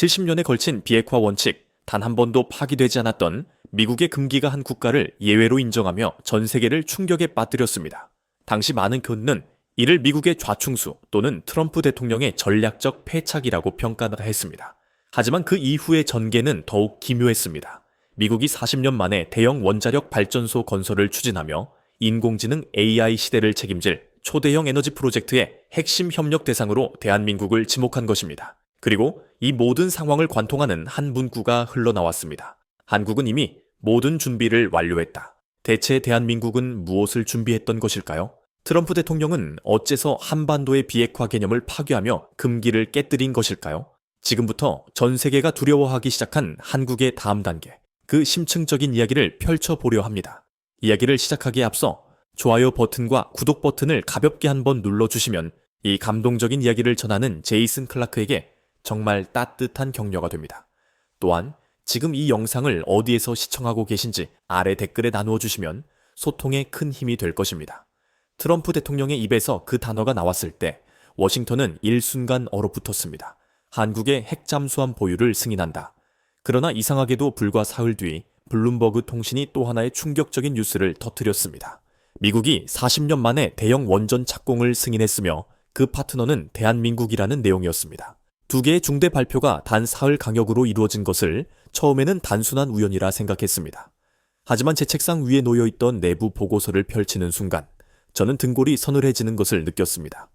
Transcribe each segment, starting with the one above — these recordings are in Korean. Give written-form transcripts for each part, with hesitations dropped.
70년에 걸친 비핵화 원칙, 단 한 번도 파기되지 않았던 미국의 금기가 한 국가를 예외로 인정하며 전 세계를 충격에 빠뜨렸습니다. 당시 많은 교는 이를 미국의 좌충수 또는 트럼프 대통령의 전략적 패착이라고 평가를 했습니다. 하지만 그 이후의 전개는 더욱 기묘했습니다. 미국이 40년 만에 대형 원자력 발전소 건설을 추진하며 인공지능 AI 시대를 책임질 초대형 에너지 프로젝트의 핵심 협력 대상으로 대한민국을 지목한 것입니다. 그리고 이 모든 상황을 관통하는 한 문구가 흘러나왔습니다. 한국은 이미 모든 준비를 완료했다. 대체 대한민국은 무엇을 준비했던 것일까요? 트럼프 대통령은 어째서 한반도의 비핵화 개념을 파괴하며 금기를 깨뜨린 것일까요? 지금부터 전 세계가 두려워하기 시작한 한국의 다음 단계, 그 심층적인 이야기를 펼쳐보려 합니다. 이야기를 시작하기에 앞서 좋아요 버튼과 구독 버튼을 가볍게 한번 눌러주시면 이 감동적인 이야기를 전하는 제이슨 클라크에게 정말 따뜻한 격려가 됩니다. 또한 지금 이 영상을 어디에서 시청하고 계신지 아래 댓글에 나누어 주시면 소통에 큰 힘이 될 것입니다. 트럼프 대통령의 입에서 그 단어가 나왔을 때 워싱턴은 일순간 얼어붙었습니다. 한국의 핵잠수함 보유를 승인한다. 그러나 이상하게도 불과 사흘 뒤 블룸버그 통신이 또 하나의 충격적인 뉴스를 터뜨렸습니다. 미국이 40년 만에 대형 원전 착공을 승인했으며 그 파트너는 대한민국이라는 내용이었습니다. 두 개의 중대 발표가 단 사흘 간격으로 이루어진 것을 처음에는 단순한 우연이라 생각했습니다. 하지만 제 책상 위에 놓여있던 내부 보고서를 펼치는 순간 저는 등골이 서늘해지는 것을 느꼈습니다.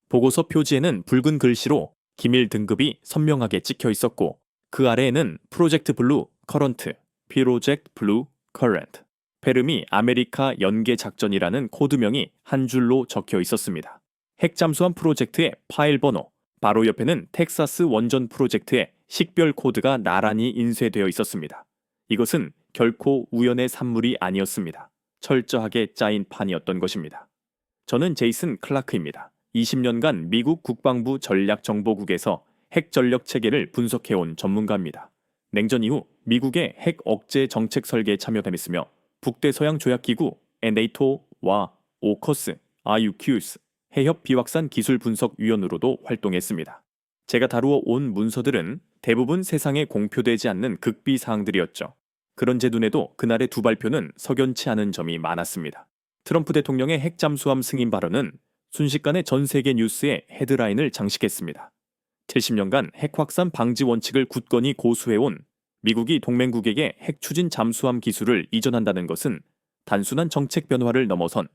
보고서 표지에는 붉은 글씨로 기밀 등급이 선명하게 찍혀 있었고 그 아래에는 프로젝트 블루 커런트, 프로젝트 블루 커런트, 페르미 아메리카 연계 작전이라는 코드명이 한 줄로 적혀 있었습니다. 핵잠수함 프로젝트의 파일 번호, 바로 옆에는 텍사스 원전 프로젝트의 식별 코드가 나란히 인쇄되어 있었습니다. 이것은 결코 우연의 산물이 아니었습니다. 철저하게 짜인 판이었던 것입니다. 저는 제이슨 클라크입니다. 20년간 미국 국방부 전략정보국에서 핵 전력 체계를 분석해온 전문가입니다. 냉전 이후 미국의 핵 억제 정책 설계에 참여했으며 북대서양 조약기구 NATO와 오커스, RUQS, 해협 비확산 기술 분석 위원으로도 활동했습니다. 제가 다루어 온 문서들은 대부분 세상에 공표되지 않는 극비 사항들이었죠. 그런 제 눈에도 그날의 두 발표는 석연치 않은 점이 많았습니다. 트럼프 대통령의 핵잠수함 승인 발언은 순식간에 전 세계 뉴스에 헤드라인을 장식했습니다. 70년간 핵 확산 방지 원칙을 굳건히 고수해온 미국이 동맹국에게 핵 추진 잠수함 기술을 이전한다는 것은 단순한 정책 변화를 넘어선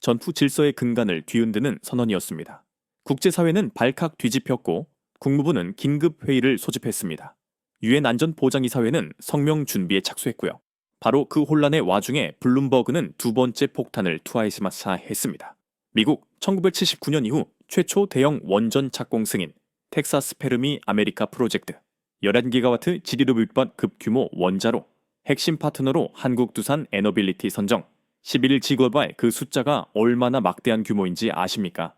전투 질서의 근간을 뒤흔드는 선언이었습니다. 국제사회는 발칵 뒤집혔고 국무부는 긴급 회의를 소집했습니다. 유엔 안전보장이사회는 성명 준비에 착수했고요. 바로 그 혼란의 와중에 블룸버그는 두 번째 폭탄을 투하했습니다. 미국 1979년 이후 최초 대형 원전 착공 승인, 텍사스 페르미 아메리카 프로젝트, 11기가와트 지리로블법 급규모 원자로, 핵심 파트너로 한국 두산 에너빌리티 선정, 11일 지구발 그 숫자가 얼마나 막대한 규모인지 아십니까?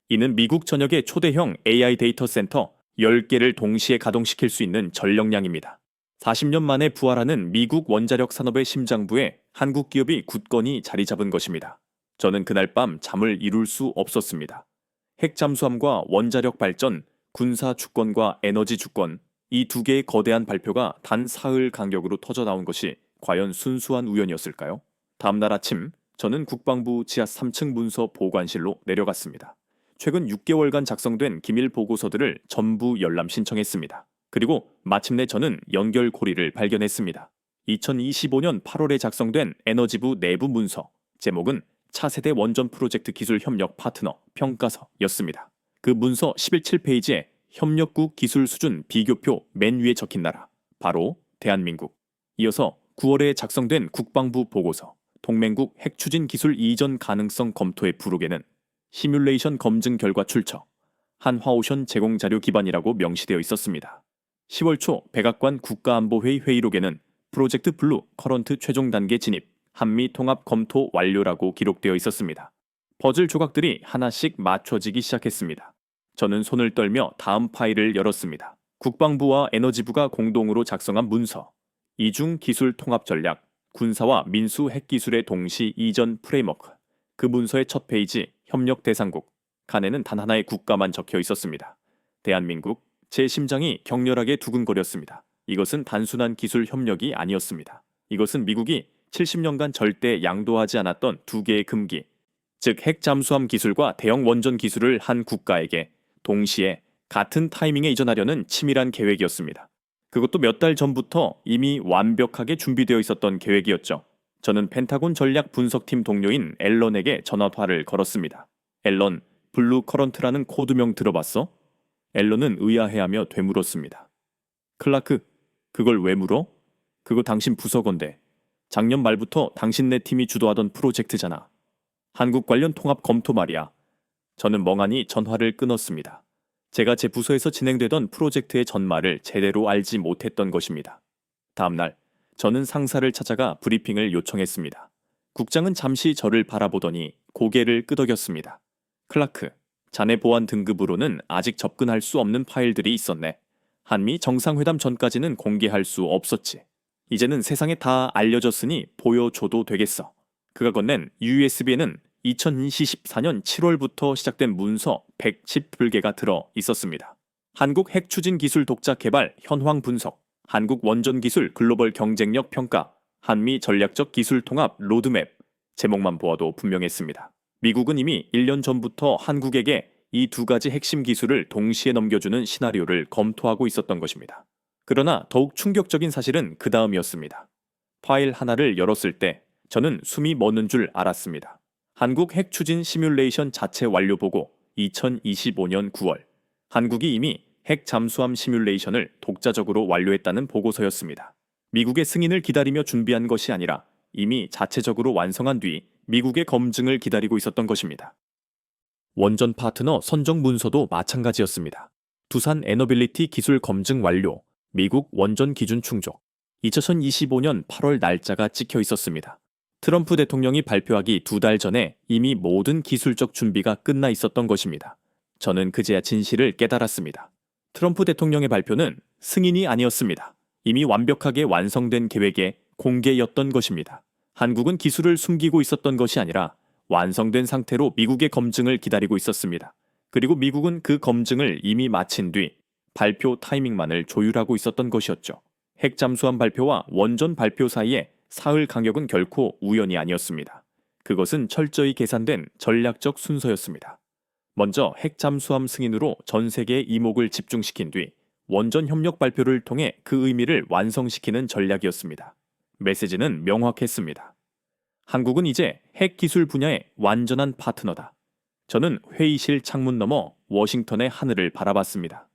이는 미국 전역의 초대형 AI 데이터 센터 10개를 동시에 가동시킬 수 있는 전력량입니다. 40년 만에 부활하는 미국 원자력 산업의 심장부에 한국 기업이 굳건히 자리 잡은 것입니다. 저는 그날 밤 잠을 이룰 수 없었습니다. 핵잠수함과 원자력 발전, 군사 주권과 에너지 주권, 이 두 개의 거대한 발표가 단 사흘 간격으로 터져나온 것이 과연 순수한 우연이었을까요? 다음날 아침, 저는 국방부 지하 3층 문서 보관실로 내려갔습니다. 최근 6개월간 작성된 기밀 보고서들을 전부 열람 신청했습니다. 그리고 마침내 저는 연결고리를 발견했습니다. 2025년 8월에 작성된 에너지부 내부 문서, 제목은 차세대 원전 프로젝트 기술 협력 파트너 평가서였습니다. 그 문서 11페이지에 협력국 기술 수준 비교표 맨 위에 적힌 나라, 바로 대한민국. 이어서 9월에 작성된 국방부 보고서, 동맹국 핵추진 기술 이전 가능성 검토의 부록에는 시뮬레이션 검증 결과 출처, 한화오션 제공 자료 기반이라고 명시되어 있었습니다. 10월 초 백악관 국가안보회의 회의록에는 프로젝트 블루 커런트 최종 단계 진입, 한미 통합 검토 완료라고 기록되어 있었습니다. 퍼즐 조각들이 하나씩 맞춰지기 시작했습니다. 저는 손을 떨며 다음 파일을 열었습니다. 국방부와 에너지부가 공동으로 작성한 문서, 이중 기술 통합 전략, 군사와 민수 핵기술의 동시 이전 프레임워크. 그 문서의 첫 페이지, 협력 대상국. 칸에는 단 하나의 국가만 적혀 있었습니다. 대한민국, 제 심장이 격렬하게 두근거렸습니다. 이것은 단순한 기술 협력이 아니었습니다. 이것은 미국이 70년간 절대 양도하지 않았던 두 개의 금기, 즉 핵 잠수함 기술과 대형 원전 기술을 한 국가에게 동시에 같은 타이밍에 이전하려는 치밀한 계획이었습니다. 그것도 몇 달 전부터 이미 완벽하게 준비되어 있었던 계획이었죠. 저는 펜타곤 전략 분석팀 동료인 앨런에게 전화를 걸었습니다. 앨런, 블루 커런트라는 코드명 들어봤어? 앨런은 의아해하며 되물었습니다. 클라크, 그걸 왜 물어? 그거 당신 부서 건데. 작년 말부터 당신네 팀이 주도하던 프로젝트잖아. 한국 관련 통합 검토 말이야. 저는 멍하니 전화를 끊었습니다. 제가 제 부서에서 진행되던 프로젝트의 전말을 제대로 알지 못했던 것입니다. 다음 날, 저는 상사를 찾아가 브리핑을 요청했습니다. 국장은 잠시 저를 바라보더니 고개를 끄덕였습니다. 클라크, 자네 보안 등급으로는 아직 접근할 수 없는 파일들이 있었네. 한미 정상회담 전까지는 공개할 수 없었지. 이제는 세상에 다 알려졌으니 보여줘도 되겠어. 그가 건넨 USB에는 2024년 7월부터 시작된 문서 110불개가 들어 있었습니다. 한국 핵추진 기술 독자 개발 현황 분석, 한국 원전 기술 글로벌 경쟁력 평가, 한미 전략적 기술 통합 로드맵. 제목만 보아도 분명했습니다. 미국은 이미 1년 전부터 한국에게 이 두 가지 핵심 기술을 동시에 넘겨주는 시나리오를 검토하고 있었던 것입니다. 그러나 더욱 충격적인 사실은 그 다음이었습니다. 파일 하나를 열었을 때 저는 숨이 멎는 줄 알았습니다. 한국 핵추진 시뮬레이션 자체 완료 보고 2025년 9월 한국이 이미 핵 잠수함 시뮬레이션을 독자적으로 완료했다는 보고서였습니다. 미국의 승인을 기다리며 준비한 것이 아니라 이미 자체적으로 완성한 뒤 미국의 검증을 기다리고 있었던 것입니다. 원전 파트너 선정 문서도 마찬가지였습니다. 두산 에너빌리티 기술 검증 완료, 미국 원전 기준 충족. 2025년 8월 날짜가 찍혀 있었습니다. 트럼프 대통령이 발표하기 2달 전에 이미 모든 기술적 준비가 끝나 있었던 것입니다. 저는 그제야 진실을 깨달았습니다. 트럼프 대통령의 발표는 승인이 아니었습니다. 이미 완벽하게 완성된 계획의 공개였던 것입니다. 한국은 기술을 숨기고 있었던 것이 아니라 완성된 상태로 미국의 검증을 기다리고 있었습니다. 그리고 미국은 그 검증을 이미 마친 뒤 발표 타이밍만을 조율하고 있었던 것이었죠. 핵 잠수함 발표와 원전 발표 사이에 사흘 간격은 결코 우연이 아니었습니다. 그것은 철저히 계산된 전략적 순서였습니다. 먼저 핵 잠수함 승인으로 전 세계의 이목을 집중시킨 뒤 원전 협력 발표를 통해 그 의미를 완성시키는 전략이었습니다. 메시지는 명확했습니다. 한국은 이제 핵 기술 분야의 완전한 파트너다. 저는 회의실 창문 너머 워싱턴의 하늘을 바라봤습니다.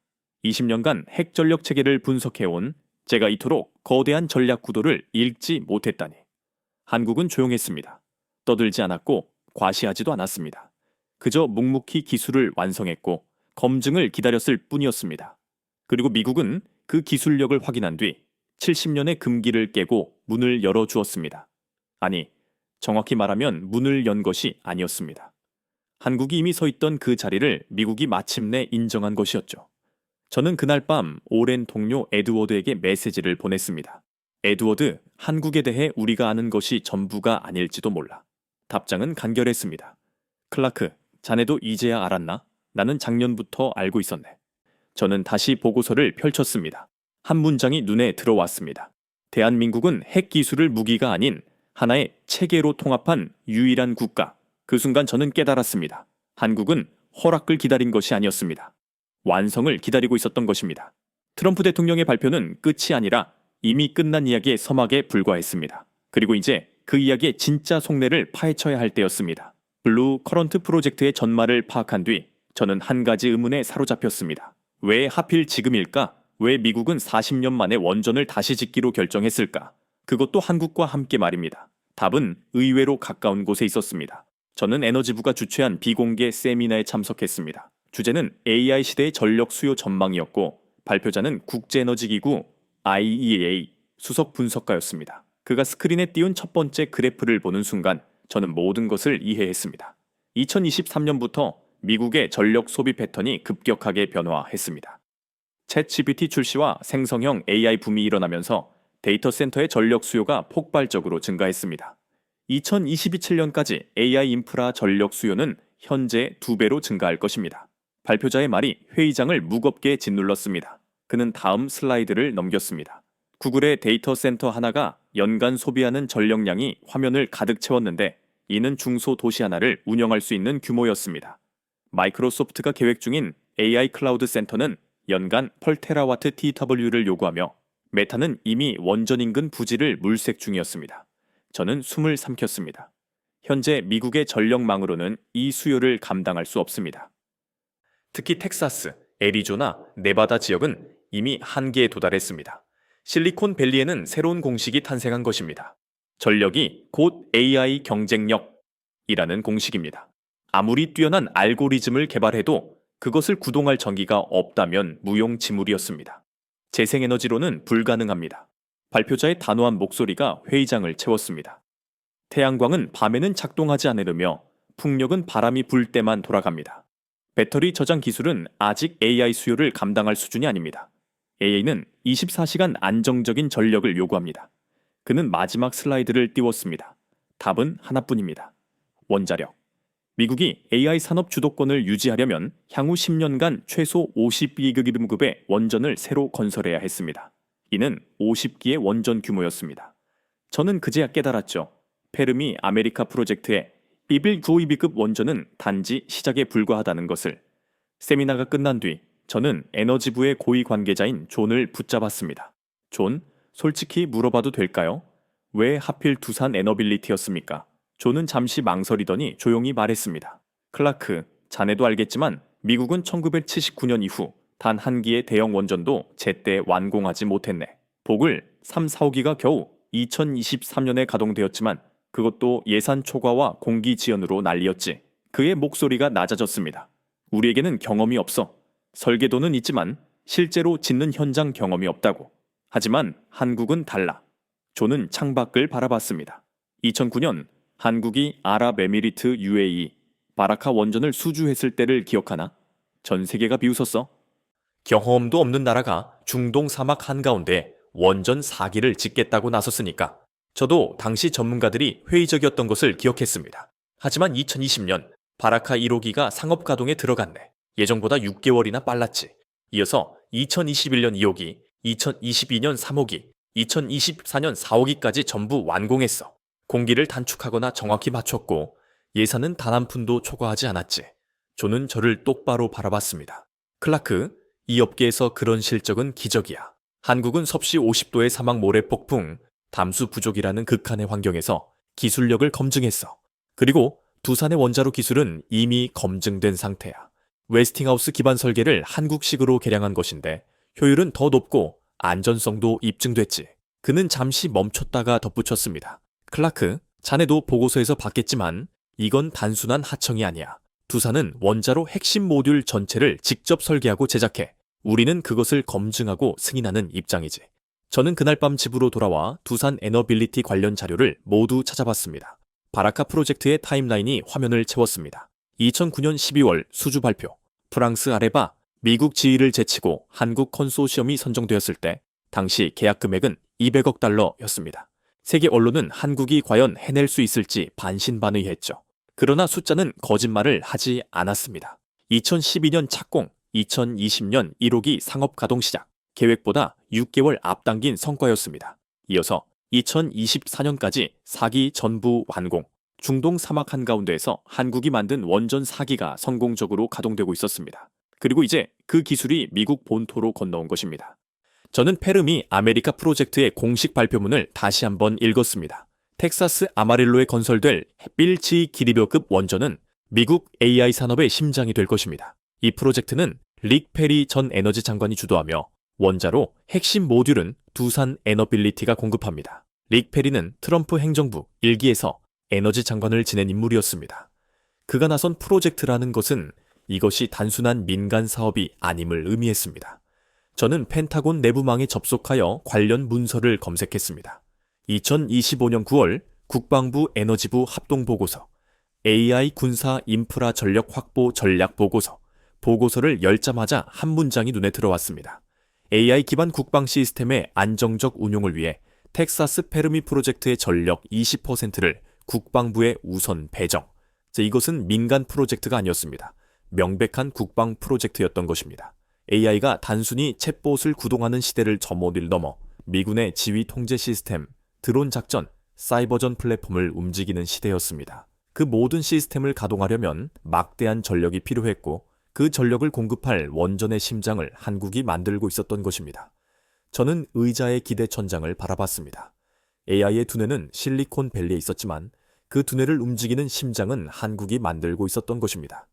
20년간 핵 전력 체계를 분석해온 제가 이토록 거대한 전략 구도를 읽지 못했다니. 한국은 조용했습니다. 떠들지 않았고 과시하지도 않았습니다. 그저 묵묵히 기술을 완성했고 검증을 기다렸을 뿐이었습니다. 그리고 미국은 그 기술력을 확인한 뒤 70년의 금기를 깨고 문을 열어주었습니다. 아니, 정확히 말하면 문을 연 것이 아니었습니다. 한국이 이미 서 있던 그 자리를 미국이 마침내 인정한 것이었죠. 저는 그날 밤 오랜 동료 에드워드에게 메시지를 보냈습니다. 에드워드, 한국에 대해 우리가 아는 것이 전부가 아닐지도 몰라. 답장은 간결했습니다. 클라크, 자네도 이제야 알았나? 나는 작년부터 알고 있었네. 저는 다시 보고서를 펼쳤습니다. 한 문장이 눈에 들어왔습니다. 대한민국은 핵 기술을 무기가 아닌 하나의 체계로 통합한 유일한 국가. 그 순간 저는 깨달았습니다. 한국은 허락을 기다린 것이 아니었습니다. 완성을 기다리고 있었던 것입니다. 트럼프 대통령의 발표는 끝이 아니라 이미 끝난 이야기의 서막에 불과했습니다. 그리고 이제 그 이야기의 진짜 속내를 파헤쳐야 할 때였습니다. 블루 커런트 프로젝트의 전말을 파악한 뒤 저는 한 가지 의문에 사로잡혔습니다. 왜 하필 지금일까? 왜 미국은 40년 만에 원전을 다시 짓기로 결정했을까? 그것도 한국과 함께 말입니다. 답은 의외로 가까운 곳에 있었습니다. 저는 에너지부가 주최한 비공개 세미나에 참석했습니다. 주제는 AI 시대의 전력 수요 전망이었고 발표자는 국제에너지기구 IEA 수석 분석가였습니다. 그가 스크린에 띄운 첫 번째 그래프를 보는 순간 저는 모든 것을 이해했습니다. 2023년부터 미국의 전력 소비 패턴이 급격하게 변화했습니다. 챗GPT 출시와 생성형 AI 붐이 일어나면서 데이터 센터의 전력 수요가 폭발적으로 증가했습니다. 2027년까지 AI 인프라 전력 수요는 현재 2배로 증가할 것입니다. 발표자의 말이 회의장을 무겁게 짓눌렀습니다. 그는 다음 슬라이드를 넘겼습니다. 구글의 데이터 센터 하나가 연간 소비하는 전력량이 화면을 가득 채웠는데 이는 중소도시 하나를 운영할 수 있는 규모였습니다. 마이크로소프트가 계획 중인 AI 클라우드 센터는 연간 8테라와트 TW를 요구하며 메타는 이미 원전 인근 부지를 물색 중이었습니다. 저는 숨을 삼켰습니다. 현재 미국의 전력망으로는 이 수요를 감당할 수 없습니다. 특히 텍사스, 애리조나, 네바다 지역은 이미 한계에 도달했습니다. 실리콘밸리에는 새로운 공식이 탄생한 것입니다. 전력이 곧 AI 경쟁력이라는 공식입니다. 아무리 뛰어난 알고리즘을 개발해도 그것을 구동할 전기가 없다면 무용지물이었습니다. 재생에너지로는 불가능합니다. 발표자의 단호한 목소리가 회의장을 채웠습니다. 태양광은 밤에는 작동하지 않으며 풍력은 바람이 불 때만 돌아갑니다. 배터리 저장 기술은 아직 AI 수요를 감당할 수준이 아닙니다. AI는 24시간 안정적인 전력을 요구합니다. 그는 마지막 슬라이드를 띄웠습니다. 답은 하나뿐입니다. 원자력. 미국이 AI 산업 주도권을 유지하려면 향후 10년간 최소 50기가급의 원전을 새로 건설해야 했습니다. 이는 50기의 원전 규모였습니다. 저는 그제야 깨달았죠. 페르미 아메리카 프로젝트의 1192급 원전은 단지 시작에 불과하다는 것을. 세미나가 끝난 뒤 저는 에너지부의 고위 관계자인 존을 붙잡았습니다. 존, 솔직히 물어봐도 될까요? 왜 하필 두산 에너빌리티였습니까? 존은 잠시 망설이더니 조용히 말했습니다. 클라크, 자네도 알겠지만 미국은 1979년 이후 단 한 기의 대형 원전도 제때 완공하지 못했네. 보글 3, 4호기가 겨우 2023년에 가동되었지만 그것도 예산 초과와 공기 지연으로 난리였지. 그의 목소리가 낮아졌습니다. 우리에게는 경험이 없어. 설계도는 있지만 실제로 짓는 현장 경험이 없다고. 하지만 한국은 달라. 존은 창밖을 바라봤습니다. 2009년 한국이 아랍에미리트 UAE 바라카 원전을 수주했을 때를 기억하나? 전 세계가 비웃었어. 경험도 없는 나라가 중동 사막 한가운데 원전 4기를 짓겠다고 나섰으니까. 저도 당시 전문가들이 회의적이었던 것을 기억했습니다. 하지만 2020년 바라카 1호기가 상업 가동에 들어갔네. 예정보다 6개월이나 빨랐지. 이어서 2021년 2호기, 2022년 3호기, 2024년 4호기까지 전부 완공했어. 공기를 단축하거나 정확히 맞췄고 예산은 단 한 푼도 초과하지 않았지. 존은 저를 똑바로 바라봤습니다. 클라크, 이 업계에서 그런 실적은 기적이야. 한국은 섭씨 50도의 사막 모래 폭풍, 담수 부족이라는 극한의 환경에서 기술력을 검증했어. 그리고 두산의 원자로 기술은 이미 검증된 상태야. 웨스팅하우스 기반 설계를 한국식으로 개량한 것인데 효율은 더 높고 안전성도 입증됐지. 그는 잠시 멈췄다가 덧붙였습니다. 클라크, 자네도 보고서에서 봤겠지만 이건 단순한 하청이 아니야. 두산은 원자로 핵심 모듈 전체를 직접 설계하고 제작해. 우리는 그것을 검증하고 승인하는 입장이지. 저는 그날 밤 집으로 돌아와 두산 에너빌리티 관련 자료를 모두 찾아봤습니다. 바라카 프로젝트의 타임라인이 화면을 채웠습니다. 2009년 12월 수주 발표. 프랑스 아레바, 미국 지휘를 제치고 한국 컨소시엄이 선정되었을 때 당시 계약 금액은 200억 달러였습니다. 세계 언론은 한국이 과연 해낼 수 있을지 반신반의했죠. 그러나 숫자는 거짓말을 하지 않았습니다. 2012년 착공, 2020년 1호기 상업 가동 시작, 계획보다 6개월 앞당긴 성과였습니다. 이어서 2024년까지 4기 전부 완공, 중동 사막 한가운데에서 한국이 만든 원전 4기가 성공적으로 가동되고 있었습니다. 그리고 이제 그 기술이 미국 본토로 건너온 것입니다. 저는 페르미 아메리카 프로젝트의 공식 발표문을 다시 한번 읽었습니다. 텍사스 아마릴로에 건설될 빌치 기리벼급 원전은 미국 AI 산업의 심장이 될 것입니다. 이 프로젝트는 릭 페리 전 에너지 장관이 주도하며 원자로 핵심 모듈은 두산 에너빌리티가 공급합니다. 릭 페리는 트럼프 행정부 1기에서 에너지 장관을 지낸 인물이었습니다. 그가 나선 프로젝트라는 것은 이것이 단순한 민간 사업이 아님을 의미했습니다. 저는 펜타곤 내부망에 접속하여 관련 문서를 검색했습니다. 2025년 9월 국방부 에너지부 합동보고서, AI 군사 인프라 전력 확보 전략 보고서를 열자마자 한 문장이 눈에 들어왔습니다. AI 기반 국방 시스템의 안정적 운용을 위해 텍사스 페르미 프로젝트의 전력 20%를 국방부에 우선 배정. 이것은 민간 프로젝트가 아니었습니다. 명백한 국방 프로젝트였던 것입니다. AI가 단순히 챗봇을 구동하는 시대를 점호를 넘어 미군의 지휘 통제 시스템, 드론 작전, 사이버전 플랫폼을 움직이는 시대였습니다. 그 모든 시스템을 가동하려면 막대한 전력이 필요했고 그 전력을 공급할 원전의 심장을 한국이 만들고 있었던 것입니다. 저는 의자의 기대천장을 바라봤습니다. AI의 두뇌는 실리콘밸리에 있었지만 그 두뇌를 움직이는 심장은 한국이 만들고 있었던 것입니다.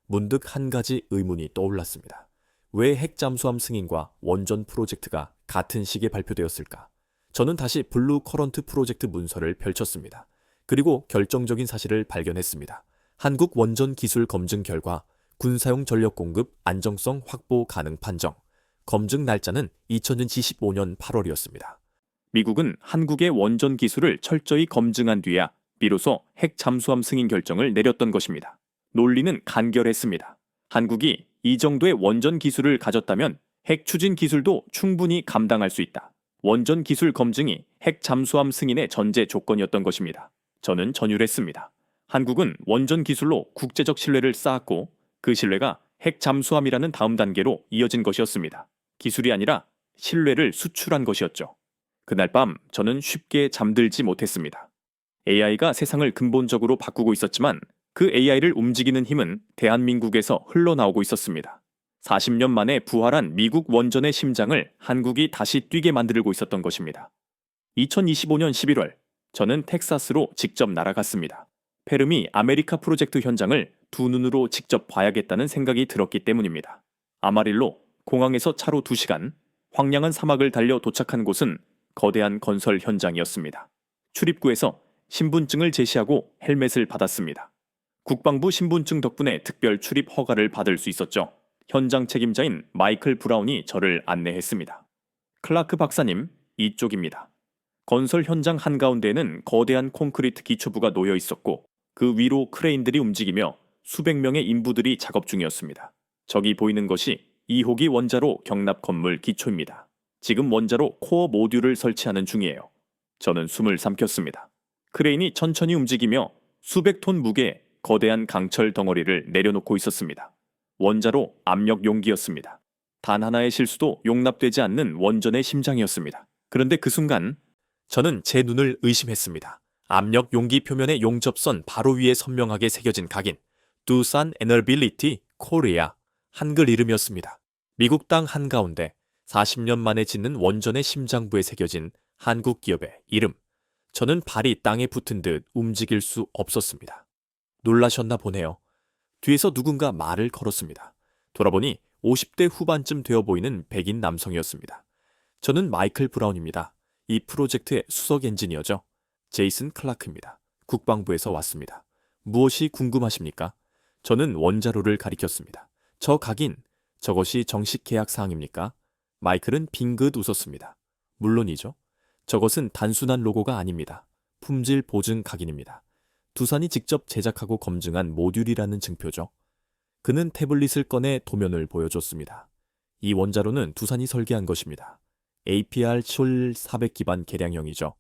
문득 한 가지 의문이 떠올랐습니다. 왜 핵잠수함 승인과 원전 프로젝트가 같은 시기에 발표되었을까? 저는 다시 블루 커런트 프로젝트 문서를 펼쳤습니다. 그리고 결정적인 사실을 발견했습니다. 한국 원전 기술 검증 결과 군사용 전력 공급 안정성 확보 가능 판정. 검증 날짜는 2025년 8월이었습니다. 미국은 한국의 원전 기술을 철저히 검증한 뒤야 비로소 핵 잠수함 승인 결정을 내렸던 것입니다. 논리는 간결했습니다. 한국이 이 정도의 원전 기술을 가졌다면 핵 추진 기술도 충분히 감당할 수 있다. 원전 기술 검증이 핵 잠수함 승인의 전제 조건이었던 것입니다. 저는 전율했습니다. 한국은 원전 기술로 국제적 신뢰를 쌓았고 그 신뢰가 핵 잠수함이라는 다음 단계로 이어진 것이었습니다. 기술이 아니라 신뢰를 수출한 것이었죠. 그날 밤 저는 쉽게 잠들지 못했습니다. AI가 세상을 근본적으로 바꾸고 있었지만 그 AI를 움직이는 힘은 대한민국에서 흘러나오고 있었습니다. 40년 만에 부활한 미국 원전의 심장을 한국이 다시 뛰게 만들고 있었던 것입니다. 2025년 11월, 저는 텍사스로 직접 날아갔습니다. 페르미 아메리카 프로젝트 현장을 두 눈으로 직접 봐야겠다는 생각이 들었기 때문입니다. 아마릴로 공항에서 차로 2시간, 황량한 사막을 달려 도착한 곳은 거대한 건설 현장이었습니다. 출입구에서 신분증을 제시하고 헬멧을 받았습니다. 국방부 신분증 덕분에 특별 출입 허가를 받을 수 있었죠. 현장 책임자인 마이클 브라운이 저를 안내했습니다. 클라크 박사님, 이쪽입니다. 건설 현장 한가운데에는 거대한 콘크리트 기초부가 놓여 있었고 그 위로 크레인들이 움직이며 수백 명의 인부들이 작업 중이었습니다. 저기 보이는 것이 2호기 원자로 경납 건물 기초입니다. 지금 원자로 코어 모듈을 설치하는 중이에요. 저는 숨을 삼켰습니다. 크레인이 천천히 움직이며 수백 톤 무게의 거대한 강철 덩어리를 내려놓고 있었습니다. 원자로 압력 용기였습니다. 단 하나의 실수도 용납되지 않는 원전의 심장이었습니다. 그런데 그 순간 저는 제 눈을 의심했습니다. 압력 용기 표면의 용접선 바로 위에 선명하게 새겨진 각인 두산 에너빌리티 코리아 한글 이름이었습니다. 미국 땅 한가운데 40년 만에 짓는 원전의 심장부에 새겨진 한국 기업의 이름. 저는 발이 땅에 붙은 듯 움직일 수 없었습니다. 놀라셨나 보네요. 뒤에서 누군가 말을 걸었습니다. 돌아보니 50대 후반쯤 되어 보이는 백인 남성이었습니다. 저는 마이클 브라운입니다. 이 프로젝트의 수석 엔지니어죠. 제이슨 클라크입니다. 국방부에서 왔습니다. 무엇이 궁금하십니까? 저는 원자로를 가리켰습니다. 저 각인, 저것이 정식 계약 사항입니까? 마이클은 빙긋 웃었습니다. 물론이죠. 저것은 단순한 로고가 아닙니다. 품질 보증 각인입니다. 두산이 직접 제작하고 검증한 모듈이라는 증표죠. 그는 태블릿을 꺼내 도면을 보여줬습니다. 이 원자로는 두산이 설계한 것입니다. APR-400 기반 개량형이죠.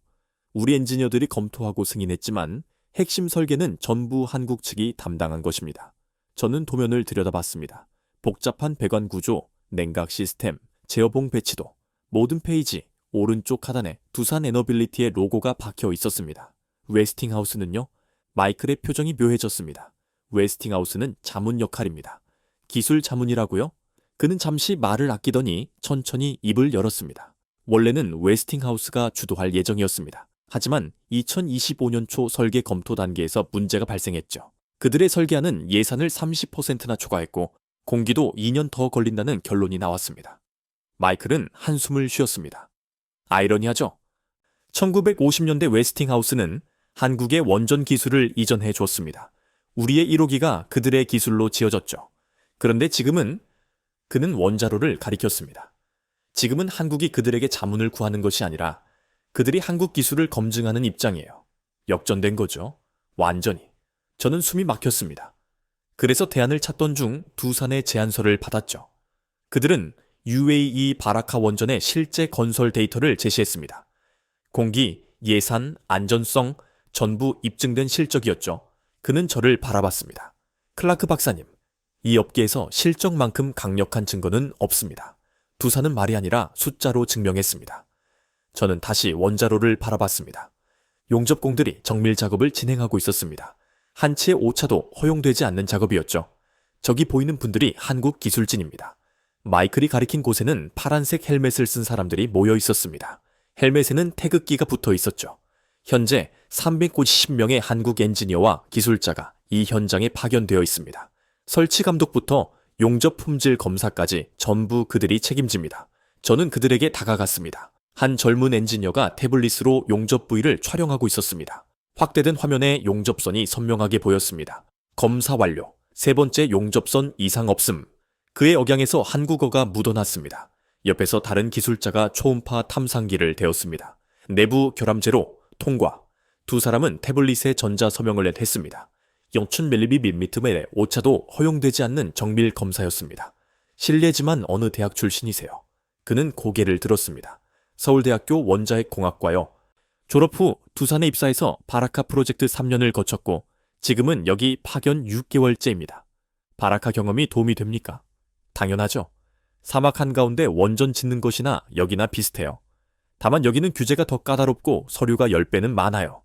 우리 엔지니어들이 검토하고 승인했지만 핵심 설계는 전부 한국 측이 담당한 것입니다. 저는 도면을 들여다봤습니다. 복잡한 배관 구조, 냉각 시스템, 제어봉 배치도, 모든 페이지, 오른쪽 하단에 두산 에너빌리티의 로고가 박혀 있었습니다. 웨스팅하우스는요? 마이클의 표정이 묘해졌습니다. 웨스팅하우스는 자문 역할입니다. 기술 자문이라고요? 그는 잠시 말을 아끼더니 천천히 입을 열었습니다. 원래는 웨스팅하우스가 주도할 예정이었습니다. 하지만 2025년 초 설계 검토 단계에서 문제가 발생했죠. 그들의 설계안은 예산을 30%나 초과했고 공기도 2년 더 걸린다는 결론이 나왔습니다. 마이클은 한숨을 쉬었습니다. 아이러니하죠? 1950년대 웨스팅하우스는 한국의 원전 기술을 이전해 줬습니다. 우리의 1호기가 그들의 기술로 지어졌죠. 그런데 지금은 그는 원자로를 가리켰습니다. 지금은 한국이 그들에게 자문을 구하는 것이 아니라 그들이 한국 기술을 검증하는 입장이에요. 역전된 거죠. 완전히. 저는 숨이 막혔습니다. 그래서 대안을 찾던 중 두산의 제안서를 받았죠. 그들은 UAE 바라카 원전의 실제 건설 데이터를 제시했습니다. 공기, 예산, 안전성 전부 입증된 실적이었죠. 그는 저를 바라봤습니다. 클라크 박사님, 이 업계에서 실적만큼 강력한 증거는 없습니다. 두사는 말이 아니라 숫자로 증명했습니다. 저는 다시 원자로를 바라봤습니다. 용접공들이 정밀 작업을 진행하고 있었습니다. 한 치의 오차도 허용되지 않는 작업이었죠. 저기 보이는 분들이 한국 기술진입니다. 마이클이 가리킨 곳에는 파란색 헬멧을 쓴 사람들이 모여 있었습니다. 헬멧에는 태극기가 붙어 있었죠. 현재 350명의 한국 엔지니어와 기술자가 이 현장에 파견되어 있습니다. 설치 감독부터 용접 품질 검사까지 전부 그들이 책임집니다. 저는 그들에게 다가갔습니다. 한 젊은 엔지니어가 태블릿으로 용접 부위를 촬영하고 있었습니다. 확대된 화면에 용접선이 선명하게 보였습니다. 검사 완료. 세 번째 용접선 이상 없음. 그의 억양에서 한국어가 묻어났습니다. 옆에서 다른 기술자가 초음파 탐상기를 대었습니다. 내부 결함제로 통과. 두 사람은 태블릿에 전자 서명을 했습니다. 0.0mm의 오차도 허용되지 않는 정밀 검사였습니다. 실례지만 어느 대학 출신이세요? 그는 고개를 들었습니다. 서울대학교 원자핵공학과요. 졸업 후 두산에 입사해서 바라카 프로젝트 3년을 거쳤고 지금은 여기 파견 6개월째입니다. 바라카 경험이 도움이 됩니까? 당연하죠. 사막 한가운데 원전 짓는 것이나 여기나 비슷해요. 다만 여기는 규제가 더 까다롭고 서류가 10배는 많아요.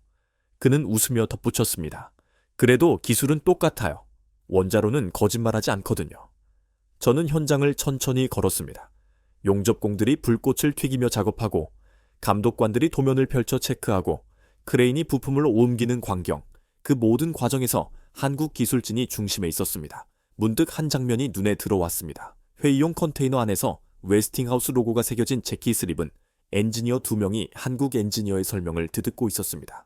그는 웃으며 덧붙였습니다. 그래도 기술은 똑같아요. 원자로는 거짓말하지 않거든요. 저는 현장을 천천히 걸었습니다. 용접공들이 불꽃을 튀기며 작업하고 감독관들이 도면을 펼쳐 체크하고 크레인이 부품을 옮기는 광경, 그 모든 과정에서 한국 기술진이 중심에 있었습니다. 문득 한 장면이 눈에 들어왔습니다. 회의용 컨테이너 안에서 웨스팅하우스 로고가 새겨진 재킷을 입은 엔지니어 2명이 한국 엔지니어의 설명을 듣고 있었습니다.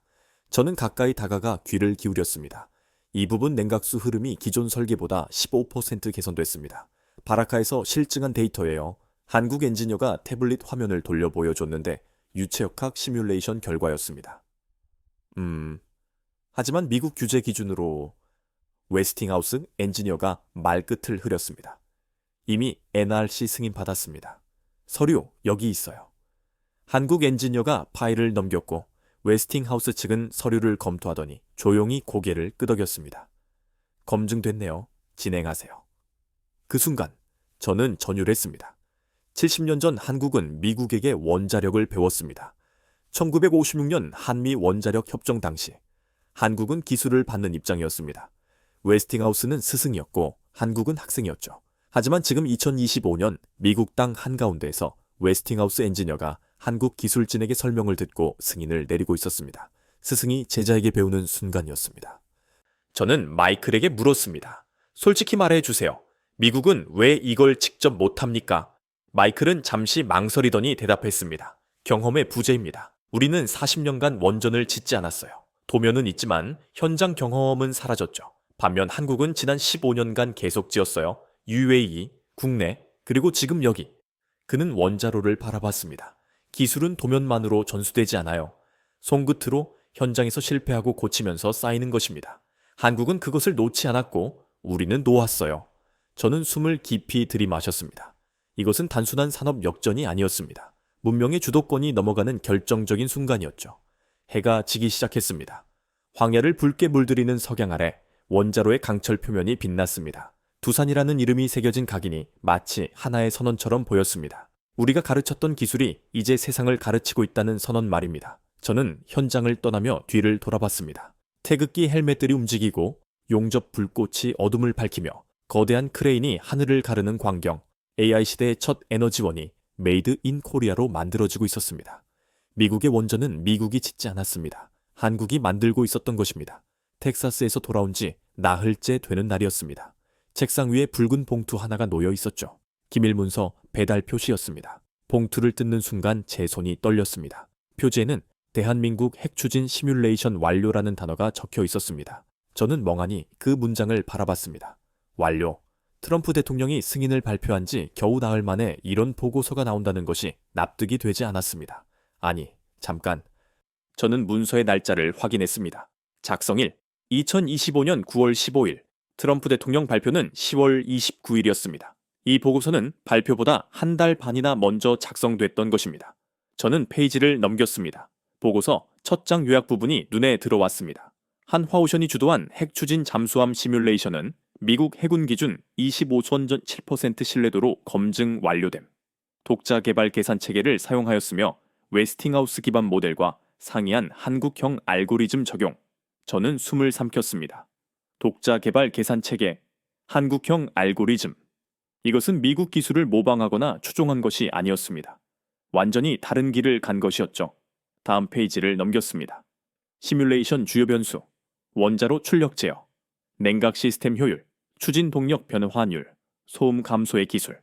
저는 가까이 다가가 귀를 기울였습니다. 이 부분 냉각수 흐름이 기존 설계보다 15% 개선됐습니다. 바라카에서 실증한 데이터예요. 한국 엔지니어가 태블릿 화면을 돌려 보여줬는데 유체역학 시뮬레이션 결과였습니다. 하지만 미국 규제 기준으로 웨스팅하우스 엔지니어가 말끝을 흐렸습니다. 이미 NRC 승인 받았습니다. 서류 여기 있어요. 한국 엔지니어가 파일을 넘겼고 웨스팅하우스 측은 서류를 검토하더니 조용히 고개를 끄덕였습니다. 검증됐네요. 진행하세요. 그 순간 저는 전율했습니다. 70년 전 한국은 미국에게 원자력을 배웠습니다. 1956년 한미 원자력 협정 당시 한국은 기술을 받는 입장이었습니다. 웨스팅하우스는 스승이었고 한국은 학생이었죠. 하지만 지금 2025년 미국 땅 한가운데에서 웨스팅하우스 엔지니어가 한국 기술진에게 설명을 듣고 승인을 내리고 있었습니다. 스승이 제자에게 배우는 순간이었습니다. 저는 마이클에게 물었습니다. 솔직히 말해주세요. 미국은 왜 이걸 직접 못합니까? 마이클은 잠시 망설이더니 대답했습니다. 경험의 부재입니다. 우리는 40년간 원전을 짓지 않았어요. 도면은 있지만 현장 경험은 사라졌죠. 반면 한국은 지난 15년간 계속 지었어요. UAE, 국내, 그리고 지금 여기. 그는 원자로를 바라봤습니다. 기술은 도면만으로 전수되지 않아요. 손끝으로 현장에서 실패하고 고치면서 쌓이는 것입니다. 한국은 그것을 놓지 않았고 우리는 놓았어요. 저는 숨을 깊이 들이마셨습니다. 이것은 단순한 산업 역전이 아니었습니다. 문명의 주도권이 넘어가는 결정적인 순간이었죠. 해가 지기 시작했습니다. 황야를 붉게 물들이는 석양 아래 원자로의 강철 표면이 빛났습니다. 두산이라는 이름이 새겨진 각인이 마치 하나의 선언처럼 보였습니다. 우리가 가르쳤던 기술이 이제 세상을 가르치고 있다는 선언 말입니다. 저는 현장을 떠나며 뒤를 돌아봤습니다. 태극기 헬멧들이 움직이고 용접 불꽃이 어둠을 밝히며 거대한 크레인이 하늘을 가르는 광경, AI 시대의 첫 에너지원이 메이드 인 코리아로 만들어지고 있었습니다. 미국의 원전은 미국이 짓지 않았습니다. 한국이 만들고 있었던 것입니다. 텍사스에서 돌아온 지 나흘째 되는 날이었습니다. 책상 위에 붉은 봉투 하나가 놓여 있었죠. 기밀문서 배달 표시였습니다. 봉투를 뜯는 순간 제 손이 떨렸습니다. 표지에는 대한민국 핵추진 시뮬레이션 완료라는 단어가 적혀 있었습니다. 저는 멍하니 그 문장을 바라봤습니다. 완료. 트럼프 대통령이 승인을 발표한 지 겨우 나흘 만에 이런 보고서가 나온다는 것이 납득이 되지 않았습니다. 아니, 잠깐. 저는 문서의 날짜를 확인했습니다. 작성일 2025년 9월 15일, 트럼프 대통령 발표는 10월 29일이었습니다. 이 보고서는 발표보다 한 달 반이나 먼저 작성됐던 것입니다. 저는 페이지를 넘겼습니다. 보고서 첫 장 요약 부분이 눈에 들어왔습니다. 한 화오션이 주도한 핵추진 잠수함 시뮬레이션은 미국 해군 기준 25선전 7% 신뢰도로 검증 완료됨. 독자 개발 계산 체계를 사용하였으며 웨스팅하우스 기반 모델과 상이한 한국형 알고리즘 적용. 저는 숨을 삼켰습니다. 독자 개발 계산 체계, 한국형 알고리즘. 이것은 미국 기술을 모방하거나 추종한 것이 아니었습니다. 완전히 다른 길을 간 것이었죠. 다음 페이지를 넘겼습니다. 시뮬레이션 주요 변수, 원자로 출력 제어, 냉각 시스템 효율, 추진 동력 변화율, 소음 감소의 기술.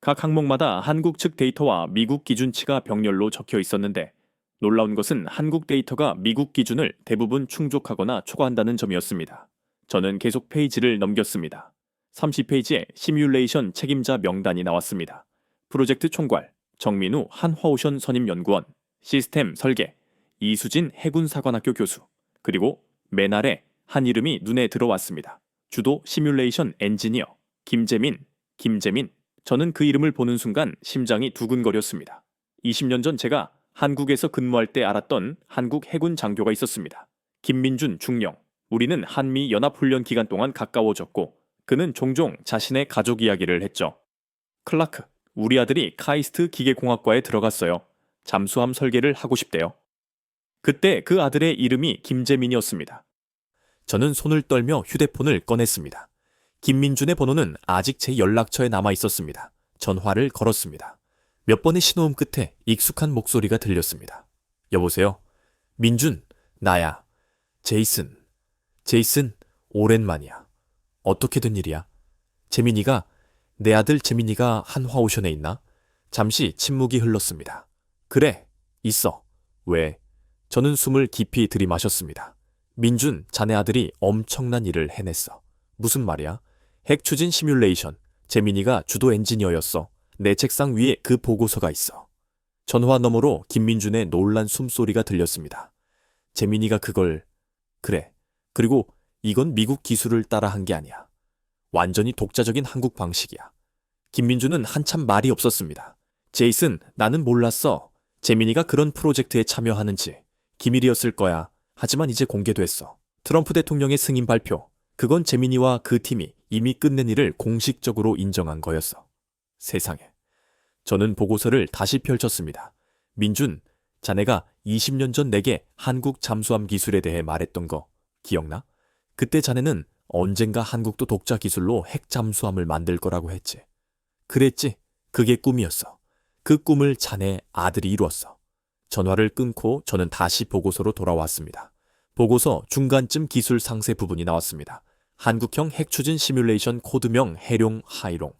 각 항목마다 한국 측 데이터와 미국 기준치가 병렬로 적혀 있었는데 놀라운 것은 한국 데이터가 미국 기준을 대부분 충족하거나 초과한다는 점이었습니다. 저는 계속 페이지를 넘겼습니다. 30페이지에 시뮬레이션 책임자 명단이 나왔습니다. 프로젝트 총괄, 정민우 한화오션 선임연구원, 시스템 설계, 이수진 해군사관학교 교수, 그리고 맨 아래 한 이름이 눈에 들어왔습니다. 주도 시뮬레이션 엔지니어, 김재민. 저는 그 이름을 보는 순간 심장이 두근거렸습니다. 20년 전 제가 한국에서 근무할 때 알았던 한국 해군 장교가 있었습니다. 김민준 중령. 우리는 한미 연합훈련 기간 동안 가까워졌고 그는 종종 자신의 가족 이야기를 했죠. 클라크, 우리 아들이 카이스트 기계공학과에 들어갔어요. 잠수함 설계를 하고 싶대요. 그때 그 아들의 이름이 김재민이었습니다. 저는 손을 떨며 휴대폰을 꺼냈습니다. 김민준의 번호는 아직 제 연락처에 남아 있었습니다. 전화를 걸었습니다. 몇 번의 신호음 끝에 익숙한 목소리가 들렸습니다. 여보세요? 민준, 나야. 제이슨, 오랜만이야. 어떻게 된 일이야? 내 아들 재민이가 한화오션에 있나? 잠시 침묵이 흘렀습니다. 그래, 있어. 왜? 저는 숨을 깊이 들이마셨습니다. 민준, 자네 아들이 엄청난 일을 해냈어. 무슨 말이야? 핵 추진 시뮬레이션. 재민이가 주도 엔지니어였어. 내 책상 위에 그 보고서가 있어. 전화 너머로 김민준의 놀란 숨소리가 들렸습니다. 재민이가 그걸... 그래. 그리고 이건 미국 기술을 따라 한 게 아니야. 완전히 독자적인 한국 방식이야. 김민준은 한참 말이 없었습니다. 제이슨, 나는 몰랐어. 재민이가 그런 프로젝트에 참여하는지. 기밀이었을 거야. 하지만 이제 공개됐어. 트럼프 대통령의 승인 발표. 그건 재민이와 그 팀이 이미 끝낸 일을 공식적으로 인정한 거였어. 세상에. 저는 보고서를 다시 펼쳤습니다. 민준, 자네가 20년 전 내게 한국 잠수함 기술에 대해 말했던 거 기억나? 그때 자네는 언젠가 한국도 독자 기술로 핵 잠수함을 만들 거라고 했지. 그랬지. 그게 꿈이었어. 그 꿈을 자네 아들이 이루었어. 전화를 끊고 저는 다시 보고서로 돌아왔습니다. 보고서 중간쯤 기술 상세 부분이 나왔습니다. 한국형 핵추진 시뮬레이션 코드명 해룡 하이롱.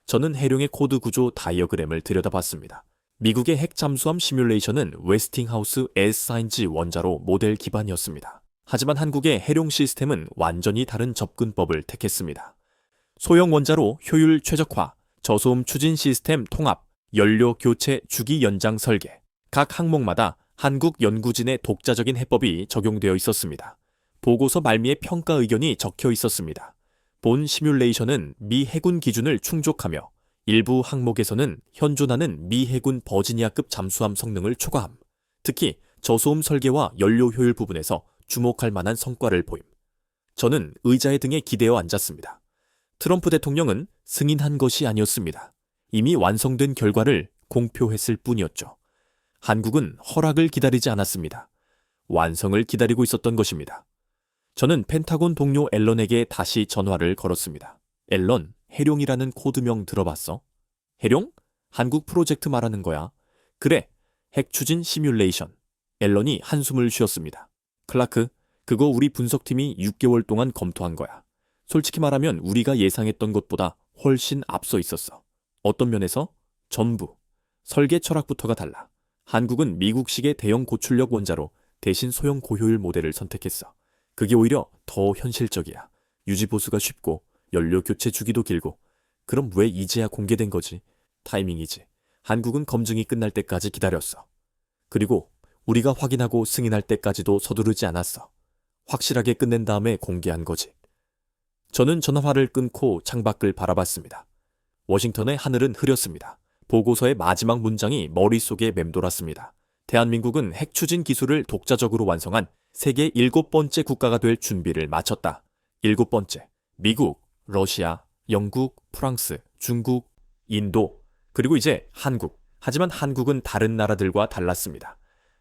저는 해룡의 코드 구조 다이어그램을 들여다봤습니다. 미국의 핵 잠수함 시뮬레이션은 웨스팅하우스 S-사인지 원자로 모델 기반이었습니다. 하지만 한국의 해룡 시스템은 완전히 다른 접근법을 택했습니다. 소형 원자로 효율 최적화, 저소음 추진 시스템 통합, 연료 교체 주기 연장 설계. 각 항목마다 한국 연구진의 독자적인 해법이 적용되어 있었습니다. 보고서 말미에 평가 의견이 적혀 있었습니다. 본 시뮬레이션은 미 해군 기준을 충족하며 일부 항목에서는 현존하는 미 해군 버지니아급 잠수함 성능을 초과함. 특히 저소음 설계와 연료 효율 부분에서 주목할 만한 성과를 보임. 저는 의자의 등에 기대어 앉았습니다. 트럼프 대통령은 승인한 것이 아니었습니다. 이미 완성된 결과를 공표했을 뿐이었죠. 한국은 허락을 기다리지 않았습니다. 완성을 기다리고 있었던 것입니다. 저는 펜타곤 동료 앨런에게 다시 전화를 걸었습니다. 앨런, 해룡이라는 코드명 들어봤어? 해룡? 한국 프로젝트 말하는 거야. 그래, 핵 추진 시뮬레이션. 앨런이 한숨을 쉬었습니다. 클라크, 그거 우리 분석팀이 6개월 동안 검토한 거야. 솔직히 말하면 우리가 예상했던 것보다 훨씬 앞서 있었어. 어떤 면에서? 전부. 설계 철학부터가 달라. 한국은 미국식의 대형 고출력 원자로 대신 소형 고효율 모델을 선택했어. 그게 오히려 더 현실적이야. 유지 보수가 쉽고 연료 교체 주기도 길고. 그럼 왜 이제야 공개된 거지? 타이밍이지. 한국은 검증이 끝날 때까지 기다렸어. 그리고 우리가 확인하고 승인할 때까지도 서두르지 않았어. 확실하게 끝낸 다음에 공개한 거지. 저는 전화를 끊고 창밖을 바라봤습니다. 워싱턴의 하늘은 흐렸습니다. 보고서의 마지막 문장이 머릿속에 맴돌았습니다. 대한민국은 핵 추진 기술을 독자적으로 완성한 세계 7번째 국가가 될 준비를 마쳤다. 7번째. 미국, 러시아, 영국, 프랑스, 중국, 인도, 그리고 이제 한국. 하지만 한국은 다른 나라들과 달랐습니다.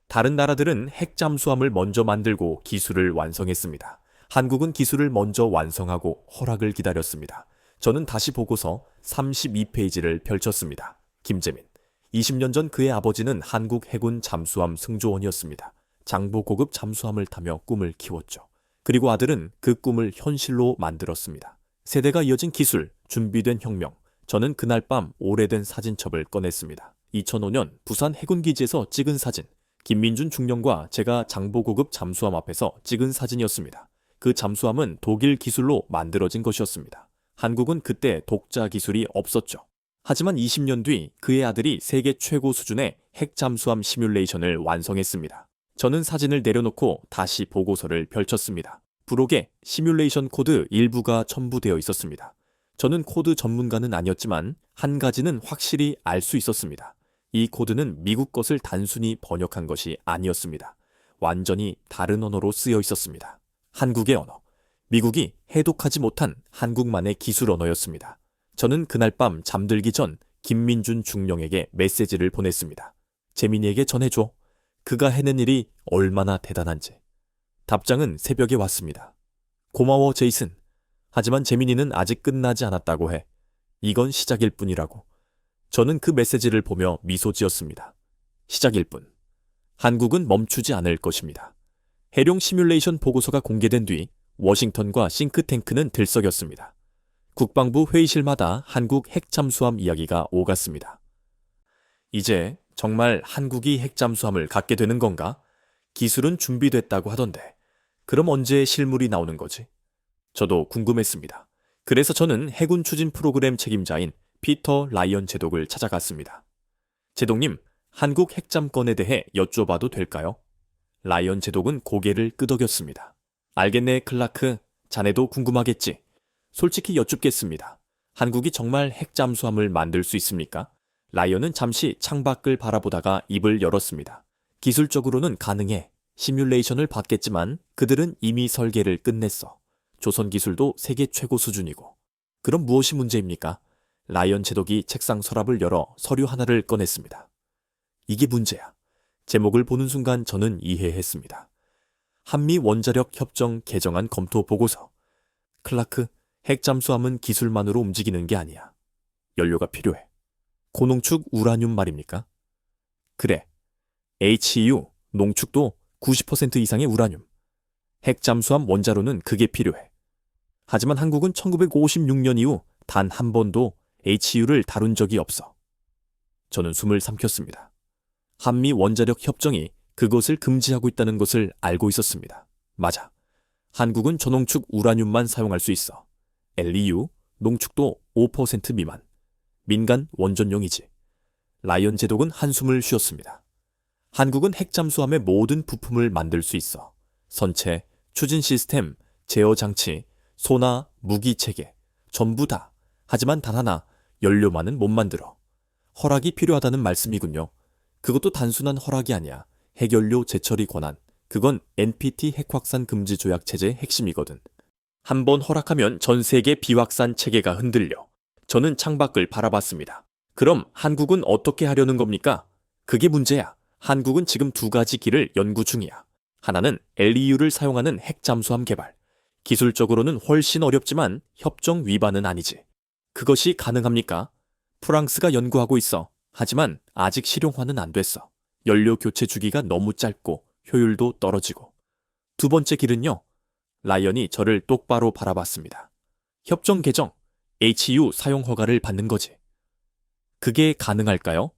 다른 나라들은 핵 잠수함을 먼저 만들고 기술을 완성했습니다. 한국은 기술을 먼저 완성하고 허락을 기다렸습니다. 저는 다시 보고서 32페이지를 펼쳤습니다. 김재민. 20년 전 그의 아버지는 한국 해군 잠수함 승조원이었습니다. 장보 고급 잠수함을 타며 꿈을 키웠죠. 그리고 아들은 그 꿈을 현실로 만들었습니다. 세대가 이어진 기술, 준비된 혁명. 저는 그날 밤 오래된 사진첩을 꺼냈습니다. 2005년 부산 해군기지에서 찍은 사진. 김민준 중령과 제가 장보 고급 잠수함 앞에서 찍은 사진이었습니다. 그 잠수함은 독일 기술로 만들어진 것이었습니다. 한국은 그때 독자 기술이 없었죠. 하지만 20년 뒤 그의 아들이 세계 최고 수준의 핵 잠수함 시뮬레이션을 완성했습니다. 저는 사진을 내려놓고 다시 보고서를 펼쳤습니다. 부록에 시뮬레이션 코드 일부가 첨부되어 있었습니다. 저는 코드 전문가는 아니었지만 한 가지는 확실히 알 수 있었습니다. 이 코드는 미국 것을 단순히 번역한 것이 아니었습니다. 완전히 다른 언어로 쓰여 있었습니다. 한국의 언어. 미국이 해독하지 못한 한국만의 기술 언어였습니다. 저는 그날 밤 잠들기 전 김민준 중령에게 메시지를 보냈습니다. 재민이에게 전해줘. 그가 해낸 일이 얼마나 대단한지. 답장은 새벽에 왔습니다. 고마워, 제이슨. 하지만 재민이는 아직 끝나지 않았다고 해. 이건 시작일 뿐이라고. 저는 그 메시지를 보며 미소 지었습니다. 시작일 뿐. 한국은 멈추지 않을 것입니다. 해룡 시뮬레이션 보고서가 공개된 뒤 워싱턴과 싱크탱크는 들썩였습니다. 국방부 회의실마다 한국 핵잠수함 이야기가 오갔습니다. 이제 정말 한국이 핵잠수함을 갖게 되는 건가? 기술은 준비됐다고 하던데 그럼 언제 실물이 나오는 거지? 저도 궁금했습니다. 그래서 저는 해군 추진 프로그램 책임자인 피터 라이언 제독을 찾아갔습니다. 제독님, 한국 핵잠건에 대해 여쭤봐도 될까요? 라이언 제독은 고개를 끄덕였습니다. 알겠네, 클라크. 자네도 궁금하겠지. 솔직히 여쭙겠습니다. 한국이 정말 핵잠수함을 만들 수 있습니까? 라이언은 잠시 창밖을 바라보다가 입을 열었습니다. 기술적으로는 가능해. 시뮬레이션을 받겠지만 그들은 이미 설계를 끝냈어. 조선 기술도 세계 최고 수준이고. 그럼 무엇이 문제입니까? 라이언 제독이 책상 서랍을 열어 서류 하나를 꺼냈습니다. 이게 문제야. 제목을 보는 순간 저는 이해했습니다. 한미 원자력 협정 개정안 검토 보고서. 클라크, 핵잠수함은 기술만으로 움직이는 게 아니야. 연료가 필요해. 고농축 우라늄 말입니까? 그래. HEU, 농축도 90% 이상의 우라늄. 핵잠수함 원자로는 그게 필요해. 하지만 한국은 1956년 이후 단 한 번도 HEU를 다룬 적이 없어. 저는 숨을 삼켰습니다. 한미 원자력 협정이 그것을 금지하고 있다는 것을 알고 있었습니다. 맞아. 한국은 저농축 우라늄만 사용할 수 있어. LEU, 농축도 5% 미만. 민간 원전용이지. 라이언 제독은 한숨을 쉬었습니다. 한국은 핵잠수함의 모든 부품을 만들 수 있어. 선체, 추진 시스템, 제어 장치, 소나 무기 체계, 전부 다. 하지만 단 하나, 연료만은 못 만들어. 허락이 필요하다는 말씀이군요. 그것도 단순한 허락이 아니야. 핵연료 재처리 권한. 그건 NPT 핵확산 금지 조약 체제의 핵심이거든. 한번 허락하면 전 세계 비확산 체계가 흔들려. 저는 창밖을 바라봤습니다. 그럼 한국은 어떻게 하려는 겁니까? 그게 문제야. 한국은 지금 두 가지 길을 연구 중이야. 하나는 LEU를 사용하는 핵잠수함 개발. 기술적으로는 훨씬 어렵지만 협정 위반은 아니지. 그것이 가능합니까? 프랑스가 연구하고 있어. 하지만 아직 실용화는 안 됐어. 연료 교체 주기가 너무 짧고 효율도 떨어지고. 두 번째 길은요. 라이언이 저를 똑바로 바라봤습니다. 협정 개정, HEU 사용 허가를 받는 거지. 그게 가능할까요?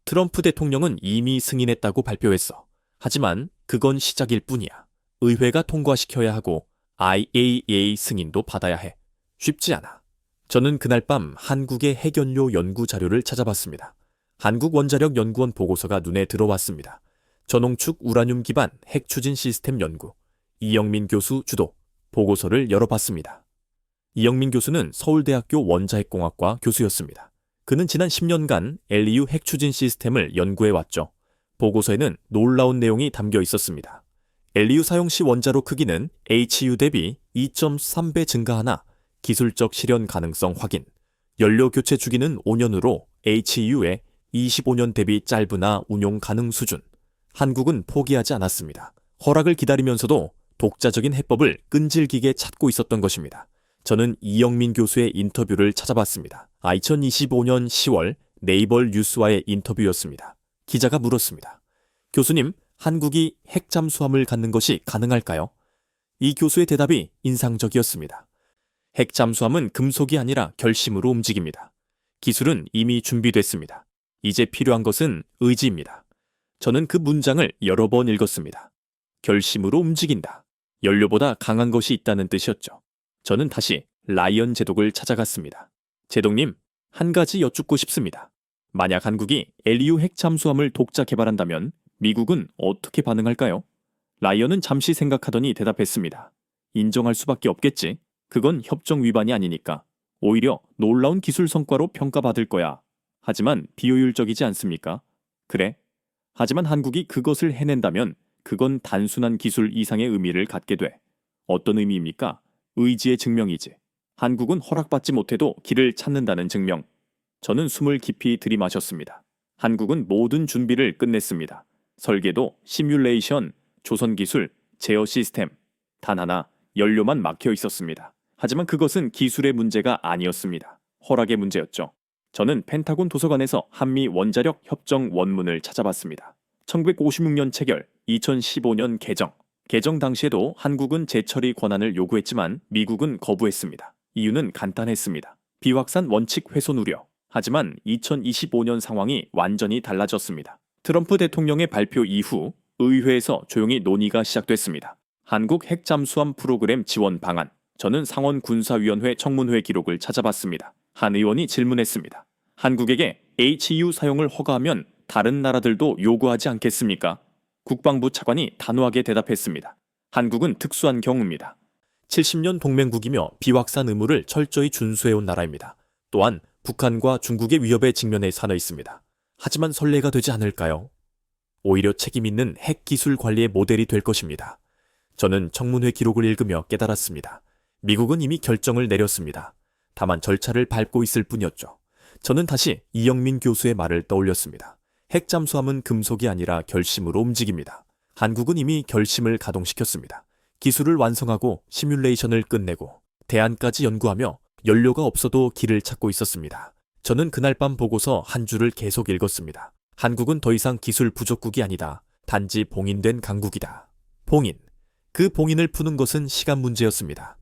트럼프 대통령은 이미 승인했다고 발표했어. 하지만 그건 시작일 뿐이야. 의회가 통과시켜야 하고 IAEA 승인도 받아야 해. 쉽지 않아. 저는 그날 밤 한국의 핵연료 연구 자료를 찾아봤습니다. 한국원자력연구원 보고서가 눈에 들어왔습니다. 저농축 우라늄 기반 핵추진 시스템 연구. 이영민 교수 주도. 보고서를 열어봤습니다. 이영민 교수는 서울대학교 원자핵공학과 교수였습니다. 그는 지난 10년간 LEU 핵추진 시스템을 연구해왔죠. 보고서에는 놀라운 내용이 담겨 있었습니다. LEU 사용 시 원자로 크기는 HEU 대비 2.3배 증가하나 기술적 실현 가능성 확인, 연료 교체 주기는 5년으로 HEU의 25년 대비 짧으나 운용 가능 수준. 한국은 포기하지 않았습니다. 허락을 기다리면서도 독자적인 해법을 끈질기게 찾고 있었던 것입니다. 저는 이영민 교수의 인터뷰를 찾아봤습니다. 2025년 10월 네이버 뉴스와의 인터뷰였습니다. 기자가 물었습니다. 교수님, 한국이 핵 잠수함을 갖는 것이 가능할까요? 이 교수의 대답이 인상적이었습니다. 핵 잠수함은 금속이 아니라 결심으로 움직입니다. 기술은 이미 준비됐습니다. 이제 필요한 것은 의지입니다. 저는 그 문장을 여러 번 읽었습니다. 결심으로 움직인다. 연료보다 강한 것이 있다는 뜻이었죠. 저는 다시 라이언 제독을 찾아갔습니다. 제독님, 한 가지 여쭙고 싶습니다. 만약 한국이 LEU 핵 잠수함을 독자 개발한다면 미국은 어떻게 반응할까요? 라이언은 잠시 생각하더니 대답했습니다. 인정할 수밖에 없겠지. 그건 협정 위반이 아니니까. 오히려 놀라운 기술 성과로 평가받을 거야. 하지만 비효율적이지 않습니까? 그래. 하지만 한국이 그것을 해낸다면 그건 단순한 기술 이상의 의미를 갖게 돼. 어떤 의미입니까? 의지의 증명이지. 한국은 허락받지 못해도 길을 찾는다는 증명. 저는 숨을 깊이 들이마셨습니다. 한국은 모든 준비를 끝냈습니다. 설계도, 시뮬레이션, 조선기술, 제어 시스템. 단 하나, 연료만 막혀 있었습니다. 하지만 그것은 기술의 문제가 아니었습니다. 허락의 문제였죠. 저는 펜타곤 도서관에서 한미 원자력 협정 원문을 찾아봤습니다. 1956년 체결, 2015년 개정. 개정 당시에도 한국은 재처리 권한을 요구했지만 미국은 거부했습니다. 이유는 간단했습니다. 비확산 원칙 훼손 우려. 하지만 2025년 상황이 완전히 달라졌습니다. 트럼프 대통령의 발표 이후 의회에서 조용히 논의가 시작됐습니다. 한국 핵잠수함 프로그램 지원 방안. 저는 상원 군사위원회 청문회 기록을 찾아봤습니다. 한 의원이 질문했습니다. 한국에게 HEU 사용을 허가하면 다른 나라들도 요구하지 않겠습니까? 국방부 차관이 단호하게 대답했습니다. 한국은 특수한 경우입니다. 70년 동맹국이며 비확산 의무를 철저히 준수해온 나라입니다. 또한 북한과 중국의 위협에 직면해 사너 있습니다. 하지만 선례가 되지 않을까요? 오히려 책임 있는 핵 기술 관리의 모델이 될 것입니다. 저는 청문회 기록을 읽으며 깨달았습니다. 미국은 이미 결정을 내렸습니다. 다만 절차를 밟고 있을 뿐이었죠. 저는 다시 이영민 교수의 말을 떠올렸습니다. 핵 잠수함은 금속이 아니라 결심으로 움직입니다. 한국은 이미 결심을 가동시켰습니다. 기술을 완성하고 시뮬레이션을 끝내고 대안까지 연구하며 연료가 없어도 길을 찾고 있었습니다. 저는 그날 밤 보고서 한 줄을 계속 읽었습니다. 한국은 더 이상 기술 부족국이 아니다. 단지 봉인된 강국이다. 봉인. 그 봉인을 푸는 것은 시간 문제였습니다.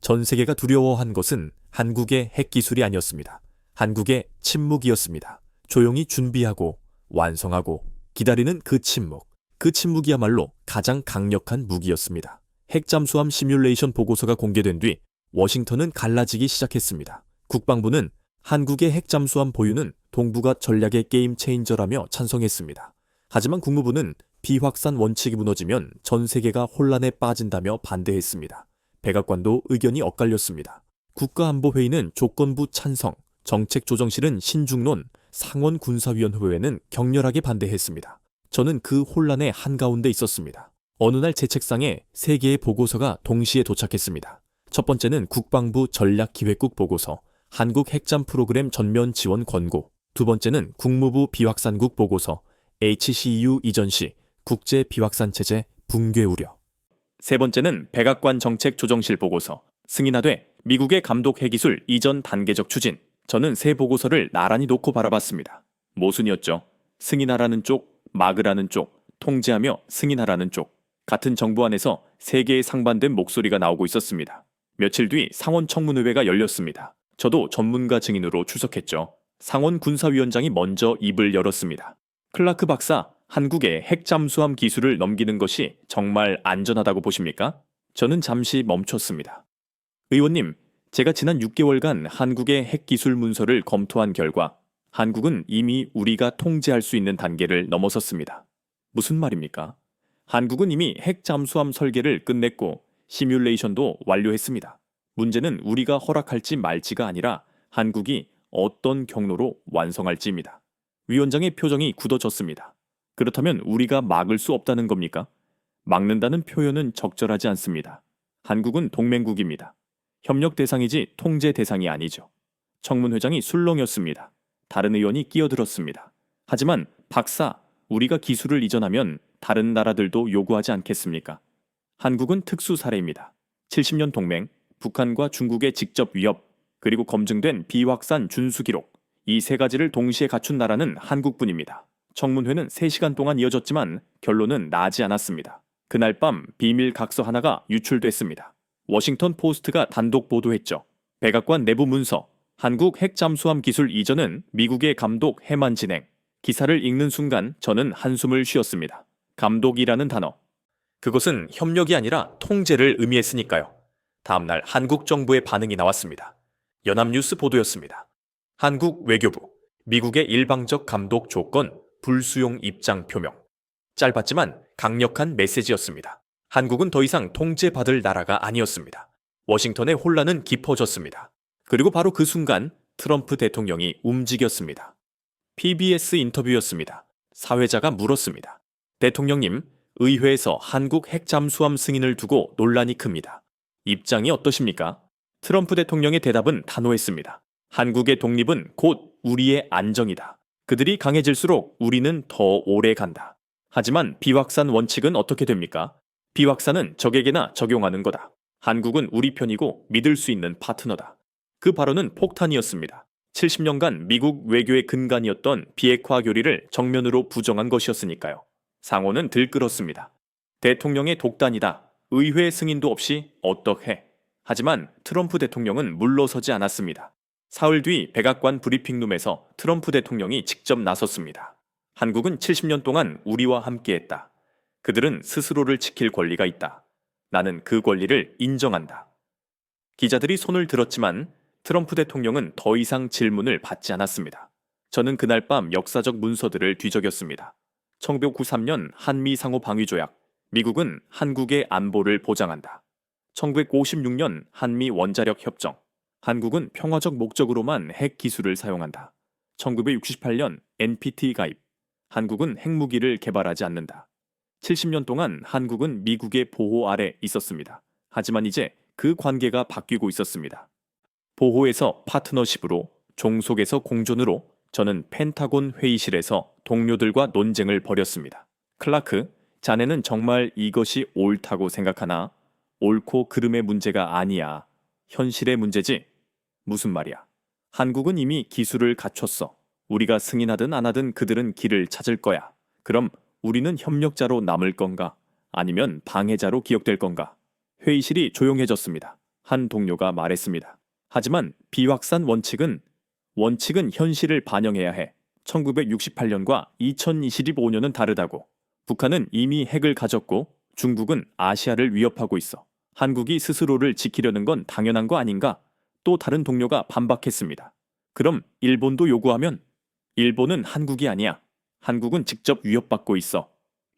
전 세계가 두려워한 것은 한국의 핵기술이 아니었습니다. 한국의 침묵이었습니다. 조용히 준비하고 완성하고 기다리는 그 침묵. 그 침묵이야말로 가장 강력한 무기였습니다. 핵잠수함 시뮬레이션 보고서가 공개된 뒤 워싱턴은 갈라지기 시작했습니다. 국방부는 한국의 핵잠수함 보유는 동북아 전략의 게임 체인저라며 찬성했습니다. 하지만 국무부는 비확산 원칙이 무너지면 전 세계가 혼란에 빠진다며 반대했습니다. 백악관도 의견이 엇갈렸습니다. 국가안보회의는 조건부 찬성, 정책조정실은 신중론, 상원군사위원회는 격렬하게 반대했습니다. 저는 그 혼란의 한가운데 있었습니다. 어느 날 제 책상에 세 개의 보고서가 동시에 도착했습니다. 첫 번째는 국방부 전략기획국 보고서, 한국 핵잠 프로그램 전면 지원 권고. 두 번째는 국무부 비확산국 보고서, HCU 이전 시 국제 비확산 체제 붕괴 우려. 세 번째는 백악관 정책조정실 보고서, 승인하되 미국의 감독 핵기술 이전 단계적 추진. 저는 세 보고서를 나란히 놓고 바라봤습니다. 모순이었죠. 승인하라는 쪽, 막으라는 쪽, 통제하며 승인하라는 쪽. 같은 정부 안에서 세 개의 상반된 목소리가 나오고 있었습니다. 며칠 뒤 상원 청문회가 열렸습니다. 저도 전문가 증인으로 출석했죠. 상원 군사위원장이 먼저 입을 열었습니다. 클라크 박사, 한국의 핵잠수함 기술을 넘기는 것이 정말 안전하다고 보십니까? 저는 잠시 멈췄습니다. 의원님, 제가 지난 6개월간 한국의 핵기술 문서를 검토한 결과 한국은 이미 우리가 통제할 수 있는 단계를 넘어섰습니다. 무슨 말입니까? 한국은 이미 핵잠수함 설계를 끝냈고 시뮬레이션도 완료했습니다. 문제는 우리가 허락할지 말지가 아니라 한국이 어떤 경로로 완성할지입니다. 위원장의 표정이 굳어졌습니다. 그렇다면 우리가 막을 수 없다는 겁니까? 막는다는 표현은 적절하지 않습니다. 한국은 동맹국입니다. 협력 대상이지 통제 대상이 아니죠. 청문회장이 술렁였습니다. 다른 의원이 끼어들었습니다. 하지만 박사, 우리가 기술을 이전하면 다른 나라들도 요구하지 않겠습니까? 한국은 특수 사례입니다. 70년 동맹, 북한과 중국의 직접 위협, 그리고 검증된 비확산 준수 기록, 이 세 가지를 동시에 갖춘 나라는 한국뿐입니다. 청문회는 3시간 동안 이어졌지만 결론은 나지 않았습니다. 그날 밤 비밀 각서 하나가 유출됐습니다. 워싱턴 포스트가 단독 보도했죠. 백악관 내부 문서, 한국 핵 잠수함 기술 이전은 미국의 감독 해만 진행. 기사를 읽는 순간 저는 한숨을 쉬었습니다. 감독이라는 단어. 그것은 협력이 아니라 통제를 의미했으니까요. 다음날 한국 정부의 반응이 나왔습니다. 연합뉴스 보도였습니다. 한국 외교부, 미국의 일방적 감독 조건, 불수용 입장 표명. 짧았지만 강력한 메시지였습니다. 한국은 더 이상 통제받을 나라가 아니었습니다. 워싱턴의 혼란은 깊어졌습니다. 그리고 바로 그 순간 트럼프 대통령이 움직였습니다. PBS 인터뷰였습니다. 사회자가 물었습니다. 대통령님, 의회에서 한국 핵 잠수함 승인을 두고 논란이 큽니다. 입장이 어떠십니까? 트럼프 대통령의 대답은 단호했습니다. 한국의 독립은 곧 우리의 안정이다. 그들이 강해질수록 우리는 더 오래 간다. 하지만 비확산 원칙은 어떻게 됩니까? 비확산은 적에게나 적용하는 거다. 한국은 우리 편이고 믿을 수 있는 파트너다. 그 발언은 폭탄이었습니다. 70년간 미국 외교의 근간이었던 비핵화 교리를 정면으로 부정한 것이었으니까요. 상호는 들끓었습니다. 대통령의 독단이다. 의회 승인도 없이 어떡해. 하지만 트럼프 대통령은 물러서지 않았습니다. 사흘 뒤 백악관 브리핑룸에서 트럼프 대통령이 직접 나섰습니다. 한국은 70년 동안 우리와 함께했다. 그들은 스스로를 지킬 권리가 있다. 나는 그 권리를 인정한다. 기자들이 손을 들었지만 트럼프 대통령은 더 이상 질문을 받지 않았습니다. 저는 그날 밤 역사적 문서들을 뒤적였습니다. 1993년 한미 상호 방위 조약, 미국은 한국의 안보를 보장한다. 1956년 한미 원자력 협정, 한국은 평화적 목적으로만 핵 기술을 사용한다. 1968년 NPT 가입, 한국은 핵무기를 개발하지 않는다. 70년 동안 한국은 미국의 보호 아래 있었습니다. 하지만 이제 그 관계가 바뀌고 있었습니다. 보호에서 파트너십으로, 종속에서 공존으로 저는 펜타곤 회의실에서 동료들과 논쟁을 벌였습니다. 클라크, 자네는 정말 이것이 옳다고 생각하나? 옳고 그름의 문제가 아니야. 현실의 문제지? 무슨 말이야? 한국은 이미 기술을 갖췄어. 우리가 승인하든 안 하든 그들은 길을 찾을 거야. 그럼 우리는 협력자로 남을 건가? 아니면 방해자로 기억될 건가? 회의실이 조용해졌습니다. 한 동료가 말했습니다. 하지만 비확산 원칙은 현실을 반영해야 해. 1968년과 2025년은 다르다고. 북한은 이미 핵을 가졌고 중국은 아시아를 위협하고 있어. 한국이 스스로를 지키려는 건 당연한 거 아닌가? 또 다른 동료가 반박했습니다. 그럼 일본도 요구하면? 일본은 한국이 아니야. 한국은 직접 위협받고 있어.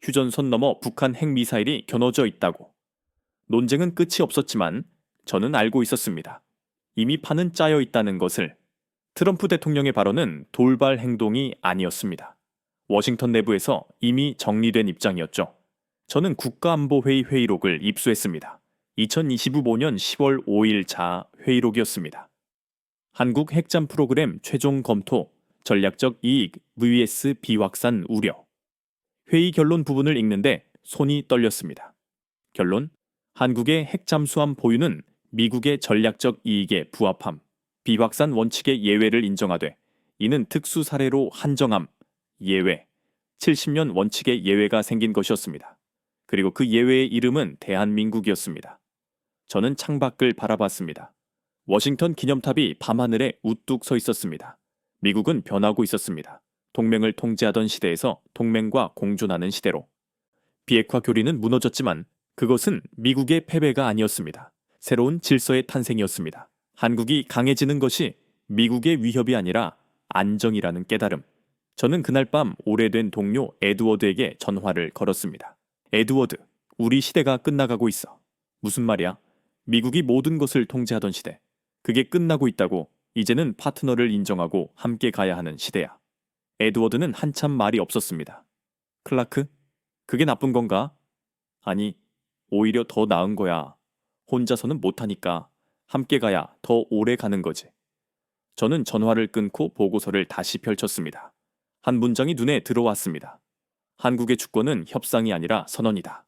휴전선 넘어 북한 핵미사일이 겨눠져 있다고. 논쟁은 끝이 없었지만 저는 알고 있었습니다. 이미 판은 짜여 있다는 것을. 트럼프 대통령의 발언은 돌발 행동이 아니었습니다. 워싱턴 내부에서 이미 정리된 입장이었죠. 저는 국가안보회의 회의록을 입수했습니다. 2025년 10월 5일 자 회의록이었습니다. 한국 핵잠 프로그램 최종 검토, 전략적 이익 vs 비확산 우려. 회의 결론 부분을 읽는데 손이 떨렸습니다. 결론, 한국의 핵잠수함 보유는 미국의 전략적 이익에 부합함, 비확산 원칙의 예외를 인정하되 이는 특수 사례로 한정함, 예외, 70년 원칙의 예외가 생긴 것이었습니다. 그리고 그 예외의 이름은 대한민국이었습니다. 저는 창밖을 바라봤습니다. 워싱턴 기념탑이 밤하늘에 우뚝 서 있었습니다. 미국은 변하고 있었습니다. 동맹을 통제하던 시대에서 동맹과 공존하는 시대로. 비핵화 교리는 무너졌지만 그것은 미국의 패배가 아니었습니다. 새로운 질서의 탄생이었습니다. 한국이 강해지는 것이 미국의 위협이 아니라 안정이라는 깨달음. 저는 그날 밤 오래된 동료 에드워드에게 전화를 걸었습니다. 에드워드, 우리 시대가 끝나가고 있어. 무슨 말이야? 미국이 모든 것을 통제하던 시대. 그게 끝나고 있다고. 이제는 파트너를 인정하고 함께 가야 하는 시대야. 에드워드는 한참 말이 없었습니다. 클라크? 그게 나쁜 건가? 아니, 오히려 더 나은 거야. 혼자서는 못하니까 함께 가야 더 오래 가는 거지. 저는 전화를 끊고 보고서를 다시 펼쳤습니다. 한 문장이 눈에 들어왔습니다. 한국의 주권은 협상이 아니라 선언이다.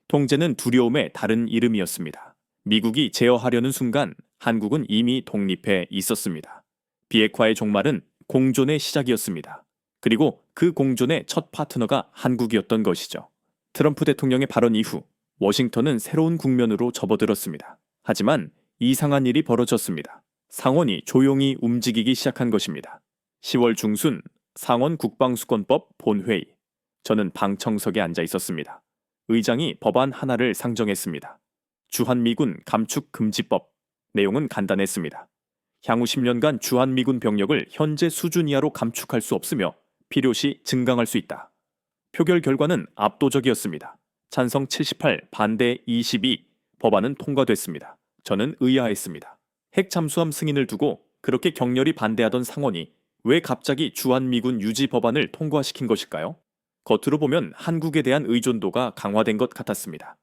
통제는 두려움의 다른 이름이었습니다. 미국이 제어하려는 순간 한국은 이미 독립해 있었습니다. 비핵화의 종말은 공존의 시작이었습니다. 그리고 그 공존의 첫 파트너가 한국이었던 것이죠. 트럼프 대통령의 발언 이후 워싱턴은 새로운 국면으로 접어들었습니다. 하지만 이상한 일이 벌어졌습니다. 상원이 조용히 움직이기 시작한 것입니다. 10월 중순 상원 국방수권법 본회의. 저는 방청석에 앉아 있었습니다. 의장이 법안 하나를 상정했습니다. 주한미군 감축금지법. 내용은 간단했습니다. 향후 10년간 주한미군 병력을 현재 수준 이하로 감축할 수 없으며 필요시 증강할 수 있다. 표결 결과는 압도적이었습니다. 찬성 78, 반대 22. 법안은 통과됐습니다. 저는 의아했습니다. 핵 잠수함 승인을 두고 그렇게 격렬히 반대하던 상원이 왜 갑자기 주한미군 유지 법안을 통과시킨 것일까요? 겉으로 보면 한국에 대한 의존도가 강화된 것 같았습니다.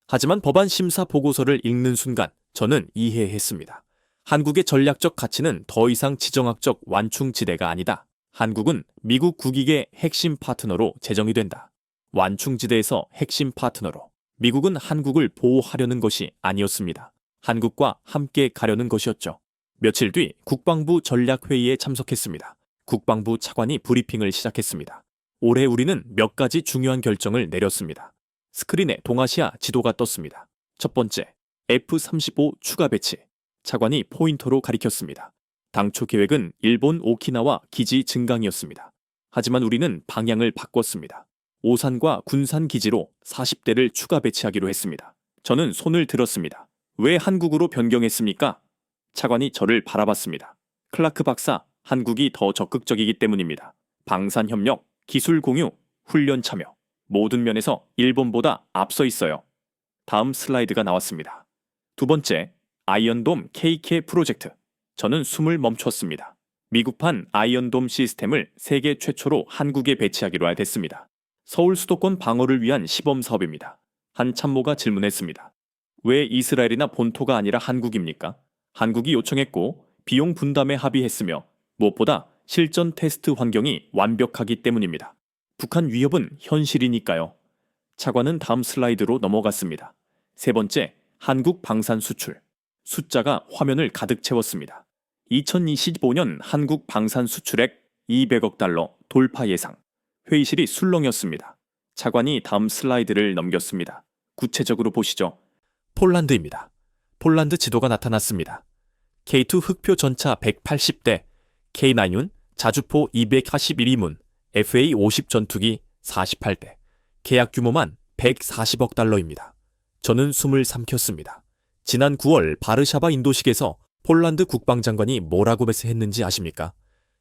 하지만 법안 심사 보고서를 읽는 순간 저는 이해했습니다. 한국의 전략적 가치는 더 이상 지정학적 완충지대가 아니다. 한국은 미국 국익의 핵심 파트너로 제정이 된다. 완충지대에서 핵심 파트너로. 미국은 한국을 보호하려는 것이 아니었습니다. 한국과 함께 가려는 것이었죠. 며칠 뒤 국방부 전략회의에 참석했습니다. 국방부 차관이 브리핑을 시작했습니다. 올해 우리는 몇 가지 중요한 결정을 내렸습니다. 스크린에 동아시아 지도가 떴습니다. 첫 번째, F-35 추가 배치. 차관이 포인터로 가리켰습니다. 당초 계획은 일본 오키나와 기지 증강이었습니다. 하지만 우리는 방향을 바꿨습니다. 오산과 군산 기지로 40대를 추가 배치하기로 했습니다. 저는 손을 들었습니다. 왜 한국으로 변경했습니까? 차관이 저를 바라봤습니다. 클라크 박사, 한국이 더 적극적이기 때문입니다. 방산협력, 기술 공유, 훈련 참여. 모든 면에서 일본보다 앞서 있어요. 다음 슬라이드가 나왔습니다. 두 번째, 아이언돔 KK 프로젝트. 저는 숨을 멈췄습니다. 미국판 아이언돔 시스템을 세계 최초로 한국에 배치하기로 됐습니다. 서울 수도권 방어를 위한 시범 사업입니다. 한 참모가 질문했습니다. 왜 이스라엘이나 본토가 아니라 한국입니까? 한국이 요청했고 비용 분담에 합의했으며 무엇보다 실전 테스트 환경이 완벽하기 때문입니다. 북한 위협은 현실이니까요. 차관은 다음 슬라이드로 넘어갔습니다. 세 번째, 한국 방산 수출. 숫자가 화면을 가득 채웠습니다. 2025년 한국 방산 수출액 200억 달러 돌파 예상. 회의실이 술렁였습니다. 차관이 다음 슬라이드를 넘겼습니다. 구체적으로 보시죠. 폴란드입니다. 폴란드 지도가 나타났습니다. K2 흑표 전차 180대, K9은 자주포 241이문, FA 50 전투기 48대, 계약 규모만 140억 달러입니다. 저는 숨을 삼켰습니다. 지난 9월 바르샤바 인도식에서 폴란드 국방장관이 뭐라고 메시했는지 아십니까?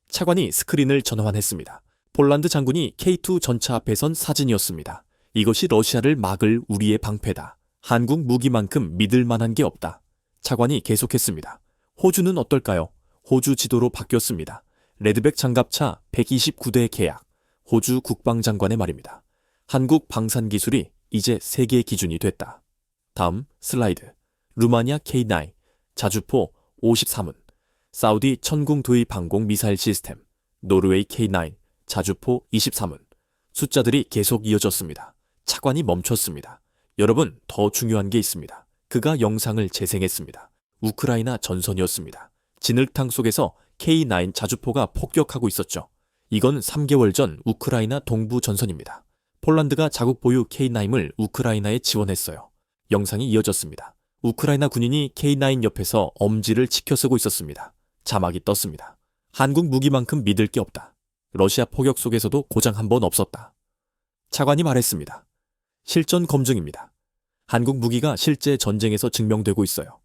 차관이 스크린을 전환했습니다. 폴란드 장군이 K2 전차 앞에 선 사진이었습니다. 이것이 러시아를 막을 우리의 방패다. 한국 무기만큼 믿을 만한 게 없다. 차관이 계속했습니다. 호주는 어떨까요? 호주 지도로 바뀌었습니다. 레드백 장갑차 129대 계약. 호주 국방장관의 말입니다. 한국 방산 기술이 이제 세계 기준이 됐다. 다음 슬라이드. 루마니아 K9, 자주포 53문, 사우디 천궁 도입 항공 미사일 시스템, 노르웨이 K9, 자주포 23문. 숫자들이 계속 이어졌습니다. 차관이 멈췄습니다. 여러분, 더 중요한 게 있습니다. 그가 영상을 재생했습니다. 우크라이나 전선이었습니다. 진흙탕 속에서 K9 자주포가 폭격하고 있었죠. 이건 3개월 전 우크라이나 동부 전선입니다. 폴란드가 자국 보유 K9을 우크라이나에 지원했어요. 영상이 이어졌습니다. 우크라이나 군인이 K9 옆에서 엄지를 치켜쓰고 있었습니다. 자막이 떴습니다. 한국 무기만큼 믿을 게 없다. 러시아 포격 속에서도 고장 한 번 없었다. 차관이 말했습니다. 실전 검증입니다. 한국 무기가 실제 전쟁에서 증명되고 있어요.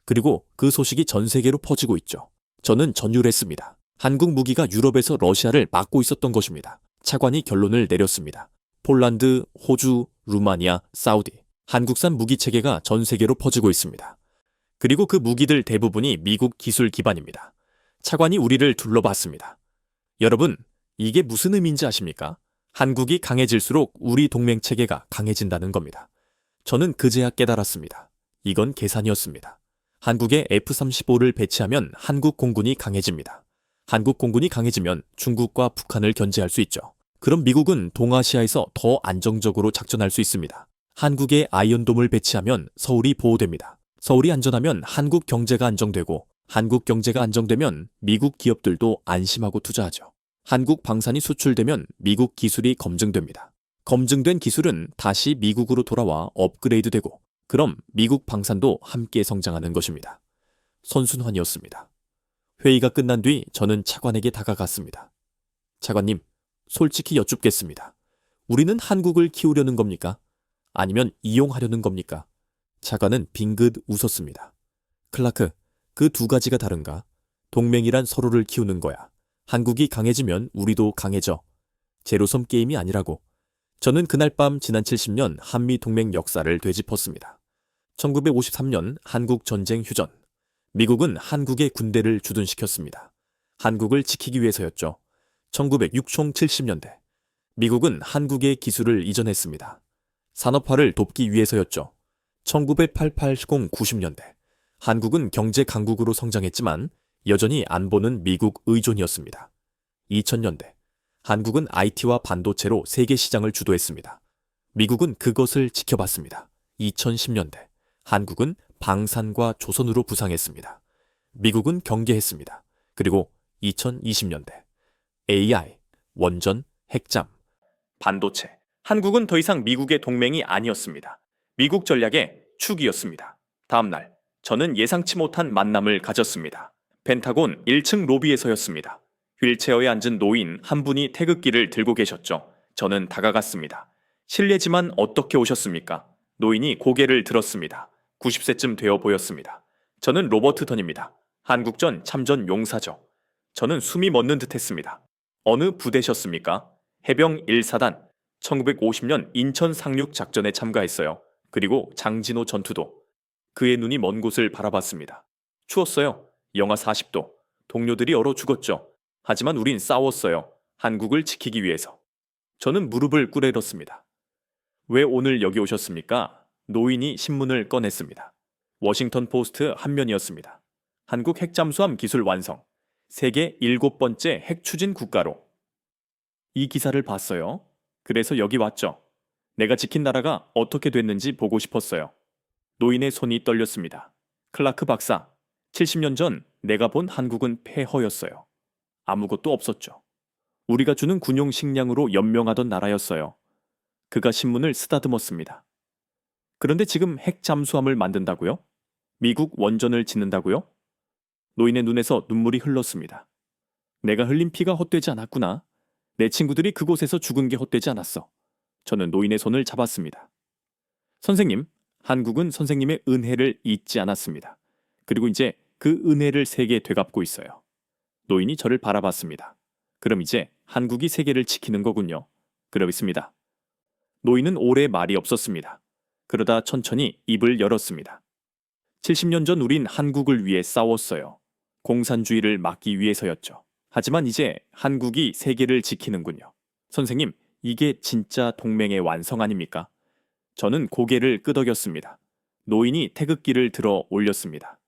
그리고 그 소식이 전 세계로 퍼지고 있죠. 저는 전율했습니다. 한국 무기가 유럽에서 러시아를 막고 있었던 것입니다. 차관이 결론을 내렸습니다. 폴란드, 호주, 루마니아, 사우디. 한국산 무기 체계가 전 세계로 퍼지고 있습니다. 그리고 그 무기들 대부분이 미국 기술 기반입니다. 차관이 우리를 둘러봤습니다. 여러분, 이게 무슨 의미인지 아십니까? 한국이 강해질수록 우리 동맹 체계가 강해진다는 겁니다. 저는 그제야 깨달았습니다. 이건 계산이었습니다. 한국에 F-35를 배치하면 한국 공군이 강해집니다. 한국 공군이 강해지면 중국과 북한을 견제할 수 있죠. 그럼 미국은 동아시아에서 더 안정적으로 작전할 수 있습니다. 한국에 아이언돔을 배치하면 서울이 보호됩니다. 서울이 안전하면 한국 경제가 안정되고 한국 경제가 안정되면 미국 기업들도 안심하고 투자하죠. 한국 방산이 수출되면 미국 기술이 검증됩니다. 검증된 기술은 다시 미국으로 돌아와 업그레이드되고 그럼 미국 방산도 함께 성장하는 것입니다. 손순환이었습니다. 회의가 끝난 뒤 저는 차관에게 다가갔습니다. 차관님, 솔직히 여쭙겠습니다. 우리는 한국을 키우려는 겁니까? 아니면 이용하려는 겁니까? 차관은 빙긋 웃었습니다. 클라크, 그 두 가지가 다른가? 동맹이란 서로를 키우는 거야. 한국이 강해지면 우리도 강해져. 제로섬 게임이 아니라고. 저는 그날 밤 지난 70년 한미동맹 역사를 되짚었습니다. 1953년 한국전쟁 휴전. 미국은 한국의 군대를 주둔시켰습니다. 한국을 지키기 위해서였죠. 1906총 70년대. 미국은 한국의 기술을 이전했습니다. 산업화를 돕기 위해서였죠. 1988, 90년대. 한국은 경제 강국으로 성장했지만 여전히 안보는 미국 의존이었습니다. 2000년대. 한국은 IT와 반도체로 세계 시장을 주도했습니다. 미국은 그것을 지켜봤습니다. 2010년대. 한국은 방산과 조선으로 부상했습니다. 미국은 경계했습니다. 그리고 2020년대. AI, 원전, 핵잠, 반도체. 한국은 더 이상 미국의 동맹이 아니었습니다. 미국 전략의 축이었습니다. 다음 날, 저는 예상치 못한 만남을 가졌습니다. 펜타곤 1층 로비에서였습니다. 휠체어에 앉은 노인 한 분이 태극기를 들고 계셨죠. 저는 다가갔습니다. 실례지만 어떻게 오셨습니까? 노인이 고개를 들었습니다. 90세쯤 되어 보였습니다. 저는 로버트 던입니다. 한국전 참전 용사죠. 저는 숨이 멎는 듯 했습니다. 어느 부대셨습니까? 해병 1사단. 1950년 인천 상륙 작전에 참가했어요. 그리고 장진호 전투도. 그의 눈이 먼 곳을 바라봤습니다. 추웠어요. 영하 40도. 동료들이 얼어 죽었죠. 하지만 우린 싸웠어요. 한국을 지키기 위해서. 저는 무릎을 꿇으렸습니다. 왜 오늘 여기 오셨습니까? 노인이 신문을 꺼냈습니다. 워싱턴 포스트 한 면이었습니다. 한국 핵잠수함 기술 완성. 세계 7번째 핵 추진 국가로. 이 기사를 봤어요. 그래서 여기 왔죠. 내가 지킨 나라가 어떻게 됐는지 보고 싶었어요. 노인의 손이 떨렸습니다. 클라크 박사, 70년 전 내가 본 한국은 폐허였어요. 아무것도 없었죠. 우리가 주는 군용 식량으로 연명하던 나라였어요. 그가 신문을 쓰다듬었습니다. 그런데 지금 핵 잠수함을 만든다고요? 미국 원전을 짓는다고요? 노인의 눈에서 눈물이 흘렀습니다. 내가 흘린 피가 헛되지 않았구나. 내 친구들이 그곳에서 죽은 게 헛되지 않았어. 저는 노인의 손을 잡았습니다. 선생님, 한국은 선생님의 은혜를 잊지 않았습니다. 그리고 이제 그 은혜를 세계에 되갚고 있어요. 노인이 저를 바라봤습니다. 그럼 이제 한국이 세계를 지키는 거군요. 그러겠습니다. 노인은 오래 말이 없었습니다. 그러다 천천히 입을 열었습니다. 70년 전 우린 한국을 위해 싸웠어요. 공산주의를 막기 위해서였죠. 하지만 이제 한국이 세계를 지키는군요. 선생님, 이게 진짜 동맹의 완성 아닙니까? 저는 고개를 끄덕였습니다. 노인이 태극기를 들어 올렸습니다.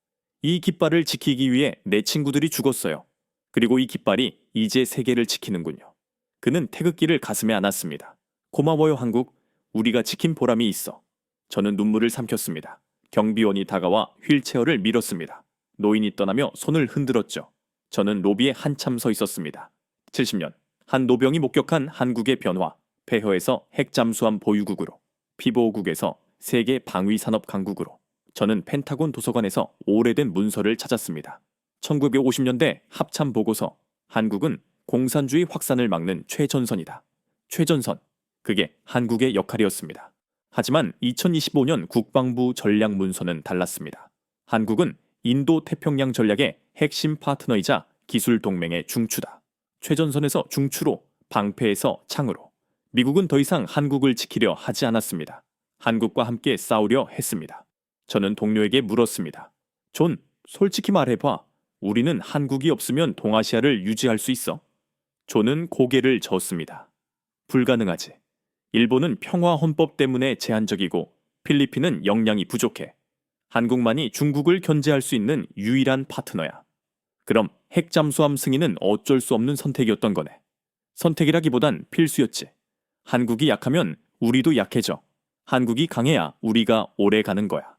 이 깃발을 지키기 위해 내 친구들이 죽었어요. 그리고 이 깃발이 이제 세계를 지키는군요. 그는 태극기를 가슴에 안았습니다. 고마워요 한국. 우리가 지킨 보람이 있어. 저는 눈물을 삼켰습니다. 경비원이 다가와 휠체어를 밀었습니다. 노인이 떠나며 손을 흔들었죠. 저는 로비에 한참 서 있었습니다. 70년, 한 노병이 목격한 한국의 변화, 폐허에서 핵잠수함 보유국으로, 피보국에서 세계 방위산업 강국으로. 저는 펜타곤 도서관에서 오래된 문서를 찾았습니다. 1950년대 합참 보고서, 한국은 공산주의 확산을 막는 최전선이다. 최전선, 그게 한국의 역할이었습니다. 하지만 2025년 국방부 전략 문서는 달랐습니다. 한국은 인도 태평양 전략의 핵심 파트너이자 기술 동맹의 중추다. 최전선에서 중추로, 방패에서 창으로. 미국은 더 이상 한국을 지키려 하지 않았습니다. 한국과 함께 싸우려 했습니다. 저는 동료에게 물었습니다. 존, 솔직히 말해봐. 우리는 한국이 없으면 동아시아를 유지할 수 있어? 존은 고개를 저었습니다. 불가능하지. 일본은 평화 헌법 때문에 제한적이고 필리핀은 역량이 부족해. 한국만이 중국을 견제할 수 있는 유일한 파트너야. 그럼 핵 잠수함 승인은 어쩔 수 없는 선택이었던 거네. 선택이라기보단 필수였지. 한국이 약하면 우리도 약해져. 한국이 강해야 우리가 오래 가는 거야.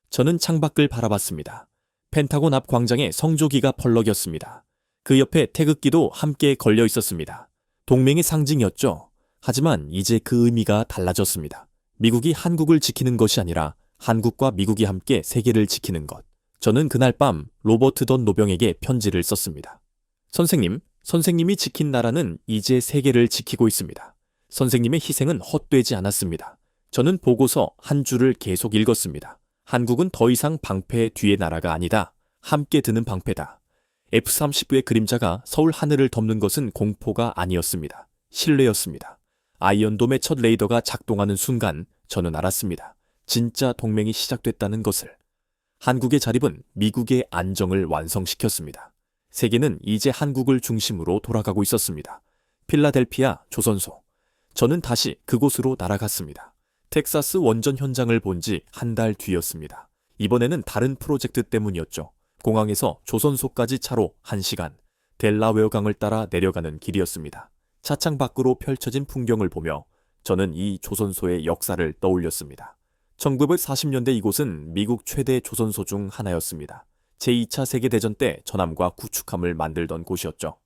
저는 창밖을 바라봤습니다. 펜타곤 앞 광장에 성조기가 펄럭였습니다. 그 옆에 태극기도 함께 걸려 있었습니다. 동맹의 상징이었죠. 하지만 이제 그 의미가 달라졌습니다. 미국이 한국을 지키는 것이 아니라 한국과 미국이 함께 세계를 지키는 것. 저는 그날 밤 로버트 던 노병에게 편지를 썼습니다. 선생님, 선생님이 지킨 나라는 이제 세계를 지키고 있습니다. 선생님의 희생은 헛되지 않았습니다. 저는 보고서 한 줄을 계속 읽었습니다. 한국은 더 이상 방패의 뒤의 나라가 아니다. 함께 드는 방패다. F-35의 그림자가 서울 하늘을 덮는 것은 공포가 아니었습니다. 신뢰였습니다. 아이언돔의 첫 레이더가 작동하는 순간 저는 알았습니다. 진짜 동맹이 시작됐다는 것을. 한국의 자립은 미국의 안정을 완성시켰습니다. 세계는 이제 한국을 중심으로 돌아가고 있었습니다. 필라델피아 조선소. 저는 다시 그곳으로 날아갔습니다. 텍사스 원전 현장을 본 지 한 달 뒤였습니다. 이번에는 다른 프로젝트 때문이었죠. 공항에서 조선소까지 차로 1시간, 델라웨어 강을 따라 내려가는 길이었습니다. 차창 밖으로 펼쳐진 풍경을 보며 저는 이 조선소의 역사를 떠올렸습니다. 1940년대 이곳은 미국 최대 조선소 중 하나였습니다. 제2차 세계대전 때 전함과 구축함을 만들던 곳이었죠.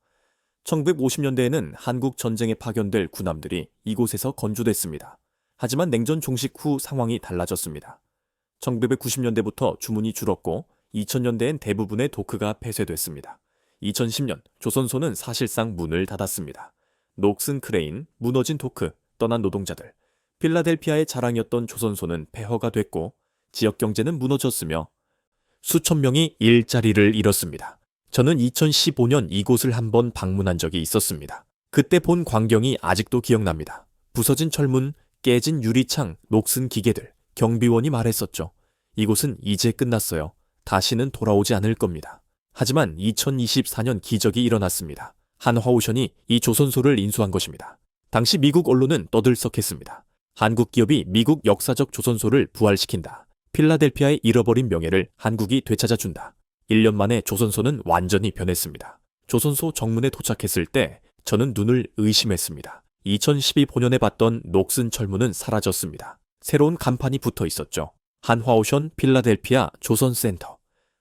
1950년대에는 한국 전쟁에 파견될 군함들이 이곳에서 건조됐습니다. 하지만 냉전 종식 후 상황이 달라졌습니다. 1990년대부터 주문이 줄었고 2000년대엔 대부분의 도크가 폐쇄됐습니다. 2010년 조선소는 사실상 문을 닫았습니다. 녹슨 크레인, 무너진 도크, 떠난 노동자들, 필라델피아의 자랑이었던 조선소는 폐허가 됐고 지역 경제는 무너졌으며 수천 명이 일자리를 잃었습니다. 저는 2015년 이곳을 한번 방문한 적이 있었습니다. 그때 본 광경이 아직도 기억납니다. 부서진 철문, 깨진 유리창, 녹슨 기계들, 경비원이 말했었죠. 이곳은 이제 끝났어요. 다시는 돌아오지 않을 겁니다. 하지만 2024년 기적이 일어났습니다. 한화오션이 이 조선소를 인수한 것입니다. 당시 미국 언론은 떠들썩했습니다. 한국 기업이 미국 역사적 조선소를 부활시킨다. 필라델피아의 잃어버린 명예를 한국이 되찾아준다. 1년 만에 조선소는 완전히 변했습니다. 조선소 정문에 도착했을 때 저는 눈을 의심했습니다. 2012년에 봤던 녹슨 철문은 사라졌습니다. 새로운 간판이 붙어 있었죠. 한화오션 필라델피아 조선센터.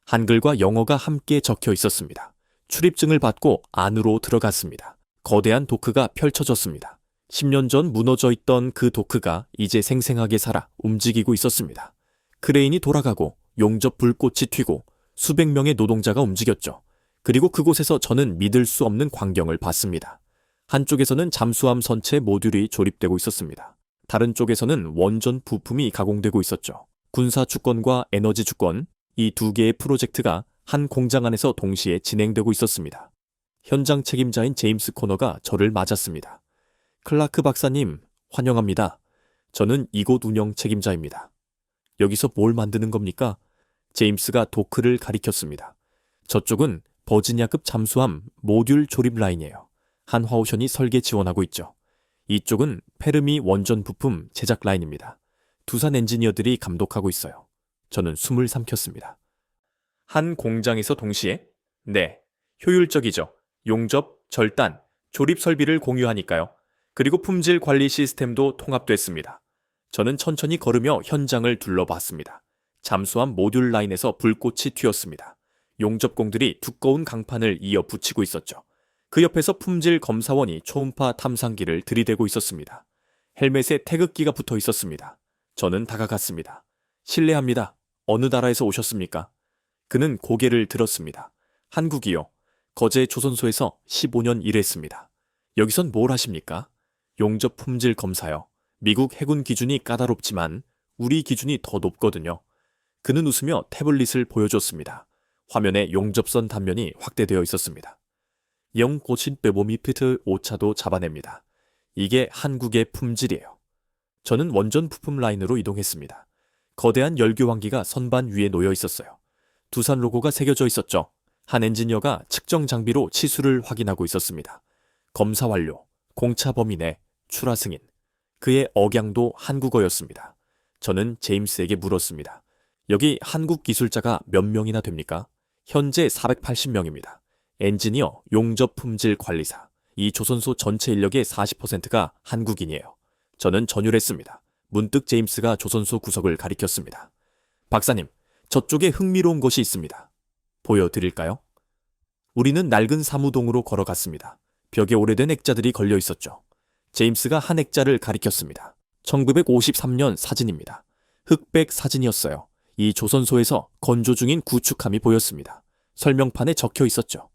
한글과 영어가 함께 적혀 있었습니다. 출입증을 받고 안으로 들어갔습니다. 거대한 도크가 펼쳐졌습니다. 10년 전 무너져 있던 그 도크가 이제 생생하게 살아 움직이고 있었습니다. 크레인이 돌아가고 용접 불꽃이 튀고 수백 명의 노동자가 움직였죠. 그리고 그곳에서 저는 믿을 수 없는 광경을 봤습니다. 한쪽에서는 잠수함 선체 모듈이 조립되고 있었습니다. 다른 쪽에서는 원전 부품이 가공되고 있었죠. 군사 주권과 에너지 주권, 이 두 개의 프로젝트가 한 공장 안에서 동시에 진행되고 있었습니다. 현장 책임자인 제임스 코너가 저를 맞았습니다. 클라크 박사님, 환영합니다. 저는 이곳 운영 책임자입니다. 여기서 뭘 만드는 겁니까? 제임스가 도크를 가리켰습니다. 저쪽은 버지니아급 잠수함 모듈 조립 라인이에요. 한화오션이 설계 지원하고 있죠. 이쪽은 페르미 원전 부품 제작 라인입니다. 두산 엔지니어들이 감독하고 있어요. 저는 숨을 삼켰습니다. 한 공장에서 동시에? 네, 효율적이죠. 용접, 절단, 조립 설비를 공유하니까요. 그리고 품질 관리 시스템도 통합됐습니다. 저는 천천히 걸으며 현장을 둘러봤습니다. 잠수함 모듈 라인에서 불꽃이 튀었습니다. 용접공들이 두꺼운 강판을 이어 붙이고 있었죠. 그 옆에서 품질 검사원이 초음파 탐상기를 들이대고 있었습니다. 헬멧에 태극기가 붙어 있었습니다. 저는 다가갔습니다. 실례합니다. 어느 나라에서 오셨습니까? 그는 고개를 들었습니다. 한국이요. 거제 조선소에서 15년 일했습니다. 여기선 뭘 하십니까? 용접 품질 검사요. 미국 해군 기준이 까다롭지만 우리 기준이 더 높거든요. 그는 웃으며 태블릿을 보여줬습니다. 화면에 용접선 단면이 확대되어 있었습니다. 영고친 빼보미 피트 오차도 잡아냅니다. 이게 한국의 품질이에요. 저는 원전 부품 라인으로 이동했습니다. 거대한 열교환기가 선반 위에 놓여 있었어요. 두산 로고가 새겨져 있었죠. 한 엔지니어가 측정 장비로 치수를 확인하고 있었습니다. 검사 완료, 공차 범위 내, 출하 승인. 그의 억양도 한국어였습니다. 저는 제임스에게 물었습니다. 여기 한국 기술자가 몇 명이나 됩니까? 현재 480명입니다. 엔지니어, 용접 품질 관리사. 이 조선소 전체 인력의 40%가 한국인이에요. 저는 전율했습니다. 문득 제임스가 조선소 구석을 가리켰습니다. 박사님, 저쪽에 흥미로운 것이 있습니다. 보여드릴까요? 우리는 낡은 사무동으로 걸어갔습니다. 벽에 오래된 액자들이 걸려 있었죠. 제임스가 한 액자를 가리켰습니다. 1953년 사진입니다. 흑백 사진이었어요. 이 조선소에서 건조 중인 구축함이 보였습니다. 설명판에 적혀 있었죠.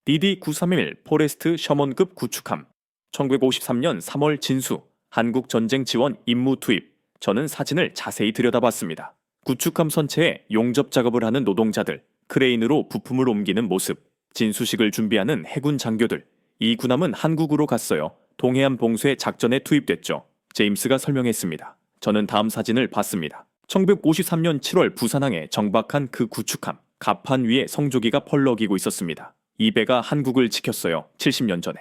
DD-931 포레스트 셔먼급 구축함. 1953년 3월 진수. 한국 전쟁 지원 임무 투입. 저는 사진을 자세히 들여다봤습니다. 구축함 선체에 용접 작업을 하는 노동자들, 크레인으로 부품을 옮기는 모습, 진수식을 준비하는 해군 장교들. 이 군함은 한국으로 갔어요. 동해안 봉쇄 작전에 투입됐죠. 제임스가 설명했습니다. 저는 다음 사진을 봤습니다. 1953년 7월 부산항에 정박한 그 구축함. 갑판 위에 성조기가 펄럭이고 있었습니다. 이 배가 한국을 지켰어요. 70년 전에.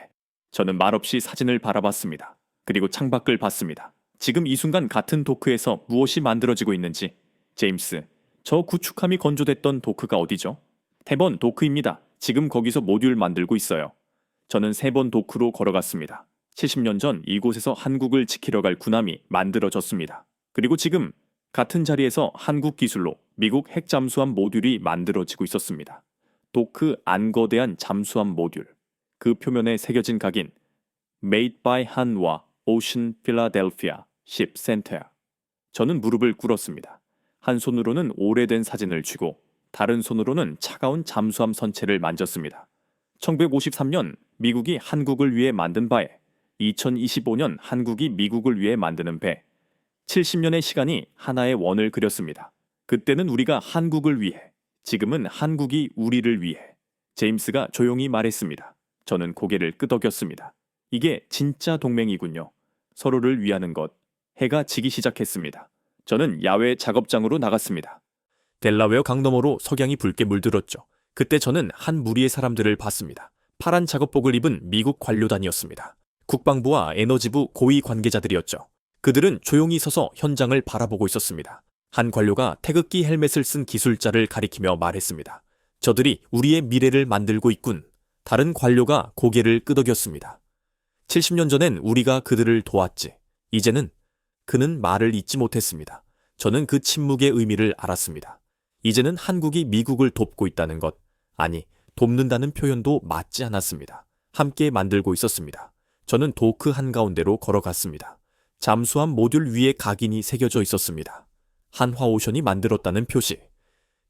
저는 말없이 사진을 바라봤습니다. 그리고 창밖을 봤습니다. 지금 이 순간 같은 도크에서 무엇이 만들어지고 있는지. 제임스, 저 구축함이 건조됐던 도크가 어디죠? 태번 도크입니다. 지금 거기서 모듈 만들고 있어요. 저는 세번 도크로 걸어갔습니다. 70년 전 이곳에서 한국을 지키러 갈 군함이 만들어졌습니다. 그리고 지금 같은 자리에서 한국 기술로 미국 핵 잠수함 모듈이 만들어지고 있었습니다. 도크 안거대한 잠수함 모듈. 그 표면에 새겨진 각인 Made by 한화 Ocean Philadelphia Ship Center. 저는 무릎을 꿇었습니다. 한 손으로는 오래된 사진을 쥐고 다른 손으로는 차가운 잠수함 선체를 만졌습니다. 1953년 미국이 한국을 위해 만든 바에 2025년 한국이 미국을 위해 만드는 배. 70년의 시간이 하나의 원을 그렸습니다. 그때는 우리가 한국을 위해, 지금은 한국이 우리를 위해. 제임스가 조용히 말했습니다. 저는 고개를 끄덕였습니다. 이게 진짜 동맹이군요. 서로를 위하는 것. 해가 지기 시작했습니다. 저는 야외 작업장으로 나갔습니다. 델라웨어 강 너머로 석양이 붉게 물들었죠. 그때 저는 한 무리의 사람들을 봤습니다. 파란 작업복을 입은 미국 관료단이었습니다. 국방부와 에너지부 고위 관계자들이었죠. 그들은 조용히 서서 현장을 바라보고 있었습니다. 한 관료가 태극기 헬멧을 쓴 기술자를 가리키며 말했습니다. 저들이 우리의 미래를 만들고 있군. 다른 관료가 고개를 끄덕였습니다. 70년 전엔 우리가 그들을 도왔지. 이제는 그는 말을 잇지 못했습니다. 저는 그 침묵의 의미를 알았습니다. 이제는 한국이 미국을 돕고 있다는 것, 아니, 돕는다는 표현도 맞지 않았습니다. 함께 만들고 있었습니다. 저는 도크 한가운데로 걸어갔습니다. 잠수함 모듈 위에 각인이 새겨져 있었습니다. 한화오션이 만들었다는 표시.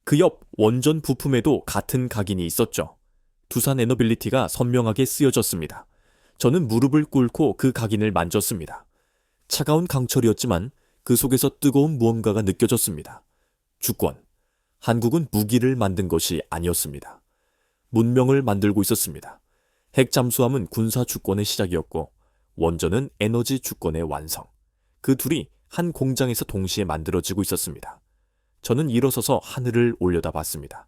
그 옆 원전 부품에도 같은 각인이 있었죠. 두산 에너빌리티가 선명하게 쓰여졌습니다. 저는 무릎을 꿇고 그 각인을 만졌습니다. 차가운 강철이었지만 그 속에서 뜨거운 무언가가 느껴졌습니다. 주권. 한국은 무기를 만든 것이 아니었습니다. 문명을 만들고 있었습니다. 핵 잠수함은 군사 주권의 시작이었고 원전은 에너지 주권의 완성. 그 둘이 한 공장에서 동시에 만들어지고 있었습니다. 저는 일어서서 하늘을 올려다봤습니다.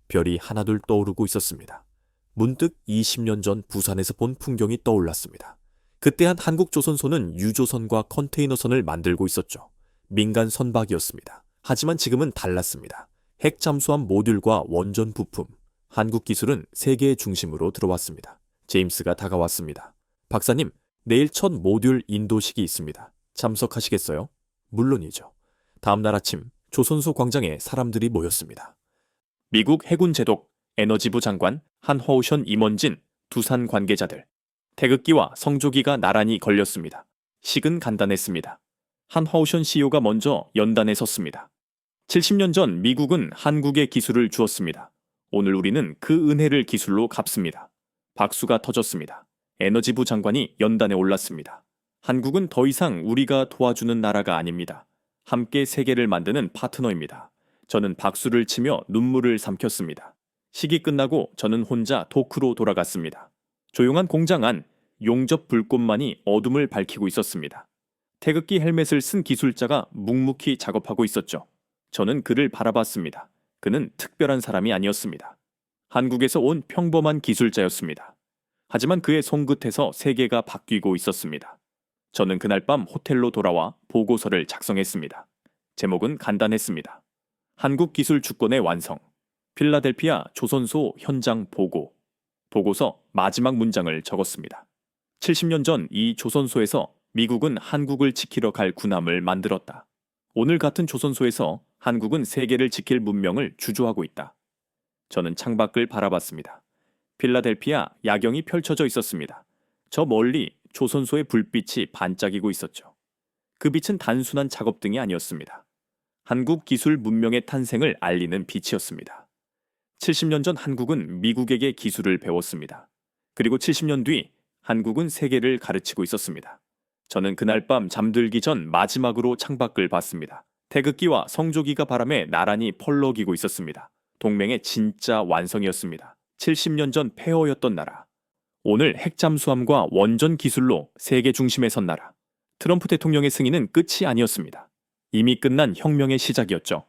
별이 하나둘 떠오르고 있었습니다. 문득 20년 전 부산에서 본 풍경이 떠올랐습니다. 그때 한 한국 조선소는 유조선과 컨테이너선을 만들고 있었죠. 민간 선박이었습니다. 하지만 지금은 달랐습니다. 핵 잠수함 모듈과 원전 부품, 한국 기술은 세계의 중심으로 들어왔습니다. 제임스가 다가왔습니다. 박사님, 내일 첫 모듈 인도식이 있습니다. 참석하시겠어요? 물론이죠. 다음 날 아침 조선소 광장에 사람들이 모였습니다. 미국 해군 제독, 에너지부 장관, 한화오션 임원진, 두산 관계자들. 태극기와 성조기가 나란히 걸렸습니다. 식은 간단했습니다. 한화오션 CEO가 먼저 연단에 섰습니다. 70년 전 미국은 한국에 기술을 주었습니다. 오늘 우리는 그 은혜를 기술로 갚습니다. 박수가 터졌습니다. 에너지부 장관이 연단에 올랐습니다. 한국은 더 이상 우리가 도와주는 나라가 아닙니다. 함께 세계를 만드는 파트너입니다. 저는 박수를 치며 눈물을 삼켰습니다. 식이 끝나고 저는 혼자 도크로 돌아갔습니다. 조용한 공장 안 용접 불꽃만이 어둠을 밝히고 있었습니다. 태극기 헬멧을 쓴 기술자가 묵묵히 작업하고 있었죠. 저는 그를 바라봤습니다. 그는 특별한 사람이 아니었습니다. 한국에서 온 평범한 기술자였습니다. 하지만 그의 손끝에서 세계가 바뀌고 있었습니다. 저는 그날 밤 호텔로 돌아와 보고서를 작성했습니다. 제목은 간단했습니다. 한국 기술 주권의 완성. 필라델피아 조선소 현장 보고. 보고서 마지막 문장을 적었습니다. 70년 전 이 조선소에서 미국은 한국을 지키러 갈 군함을 만들었다. 오늘 같은 조선소에서 한국은 세계를 지킬 문명을 주조하고 있다. 저는 창밖을 바라봤습니다. 필라델피아 야경이 펼쳐져 있었습니다. 저 멀리 조선소의 불빛이 반짝이고 있었죠. 그 빛은 단순한 작업등이 아니었습니다. 한국 기술 문명의 탄생을 알리는 빛이었습니다. 70년 전 한국은 미국에게 기술을 배웠습니다. 그리고 70년 뒤 한국은 세계를 가르치고 있었습니다. 저는 그날 밤 잠들기 전 마지막으로 창밖을 봤습니다. 태극기와 성조기가 바람에 나란히 펄럭이고 있었습니다. 동맹의 진짜 완성이었습니다. 70년 전 폐허였던 나라. 오늘 핵잠수함과 원전 기술로 세계 중심에 선 나라. 트럼프 대통령의 승인은 끝이 아니었습니다. 이미 끝난 혁명의 시작이었죠.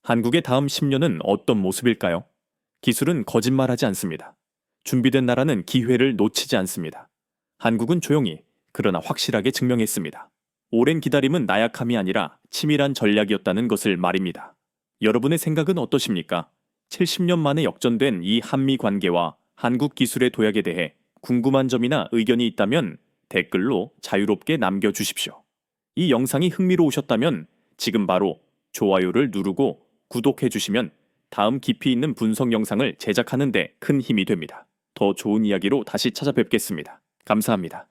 한국의 다음 10년은 어떤 모습일까요? 기술은 거짓말하지 않습니다. 준비된 나라는 기회를 놓치지 않습니다. 한국은 조용히 그러나 확실하게 증명했습니다. 오랜 기다림은 나약함이 아니라 치밀한 전략이었다는 것을 말입니다. 여러분의 생각은 어떠십니까? 70년 만에 역전된 이 한미 관계와 한국 기술의 도약에 대해 궁금한 점이나 의견이 있다면 댓글로 자유롭게 남겨주십시오. 이 영상이 흥미로우셨다면 지금 바로 좋아요를 누르고 구독해주시면 다음 깊이 있는 분석 영상을 제작하는 데 큰 힘이 됩니다. 더 좋은 이야기로 다시 찾아뵙겠습니다. 감사합니다.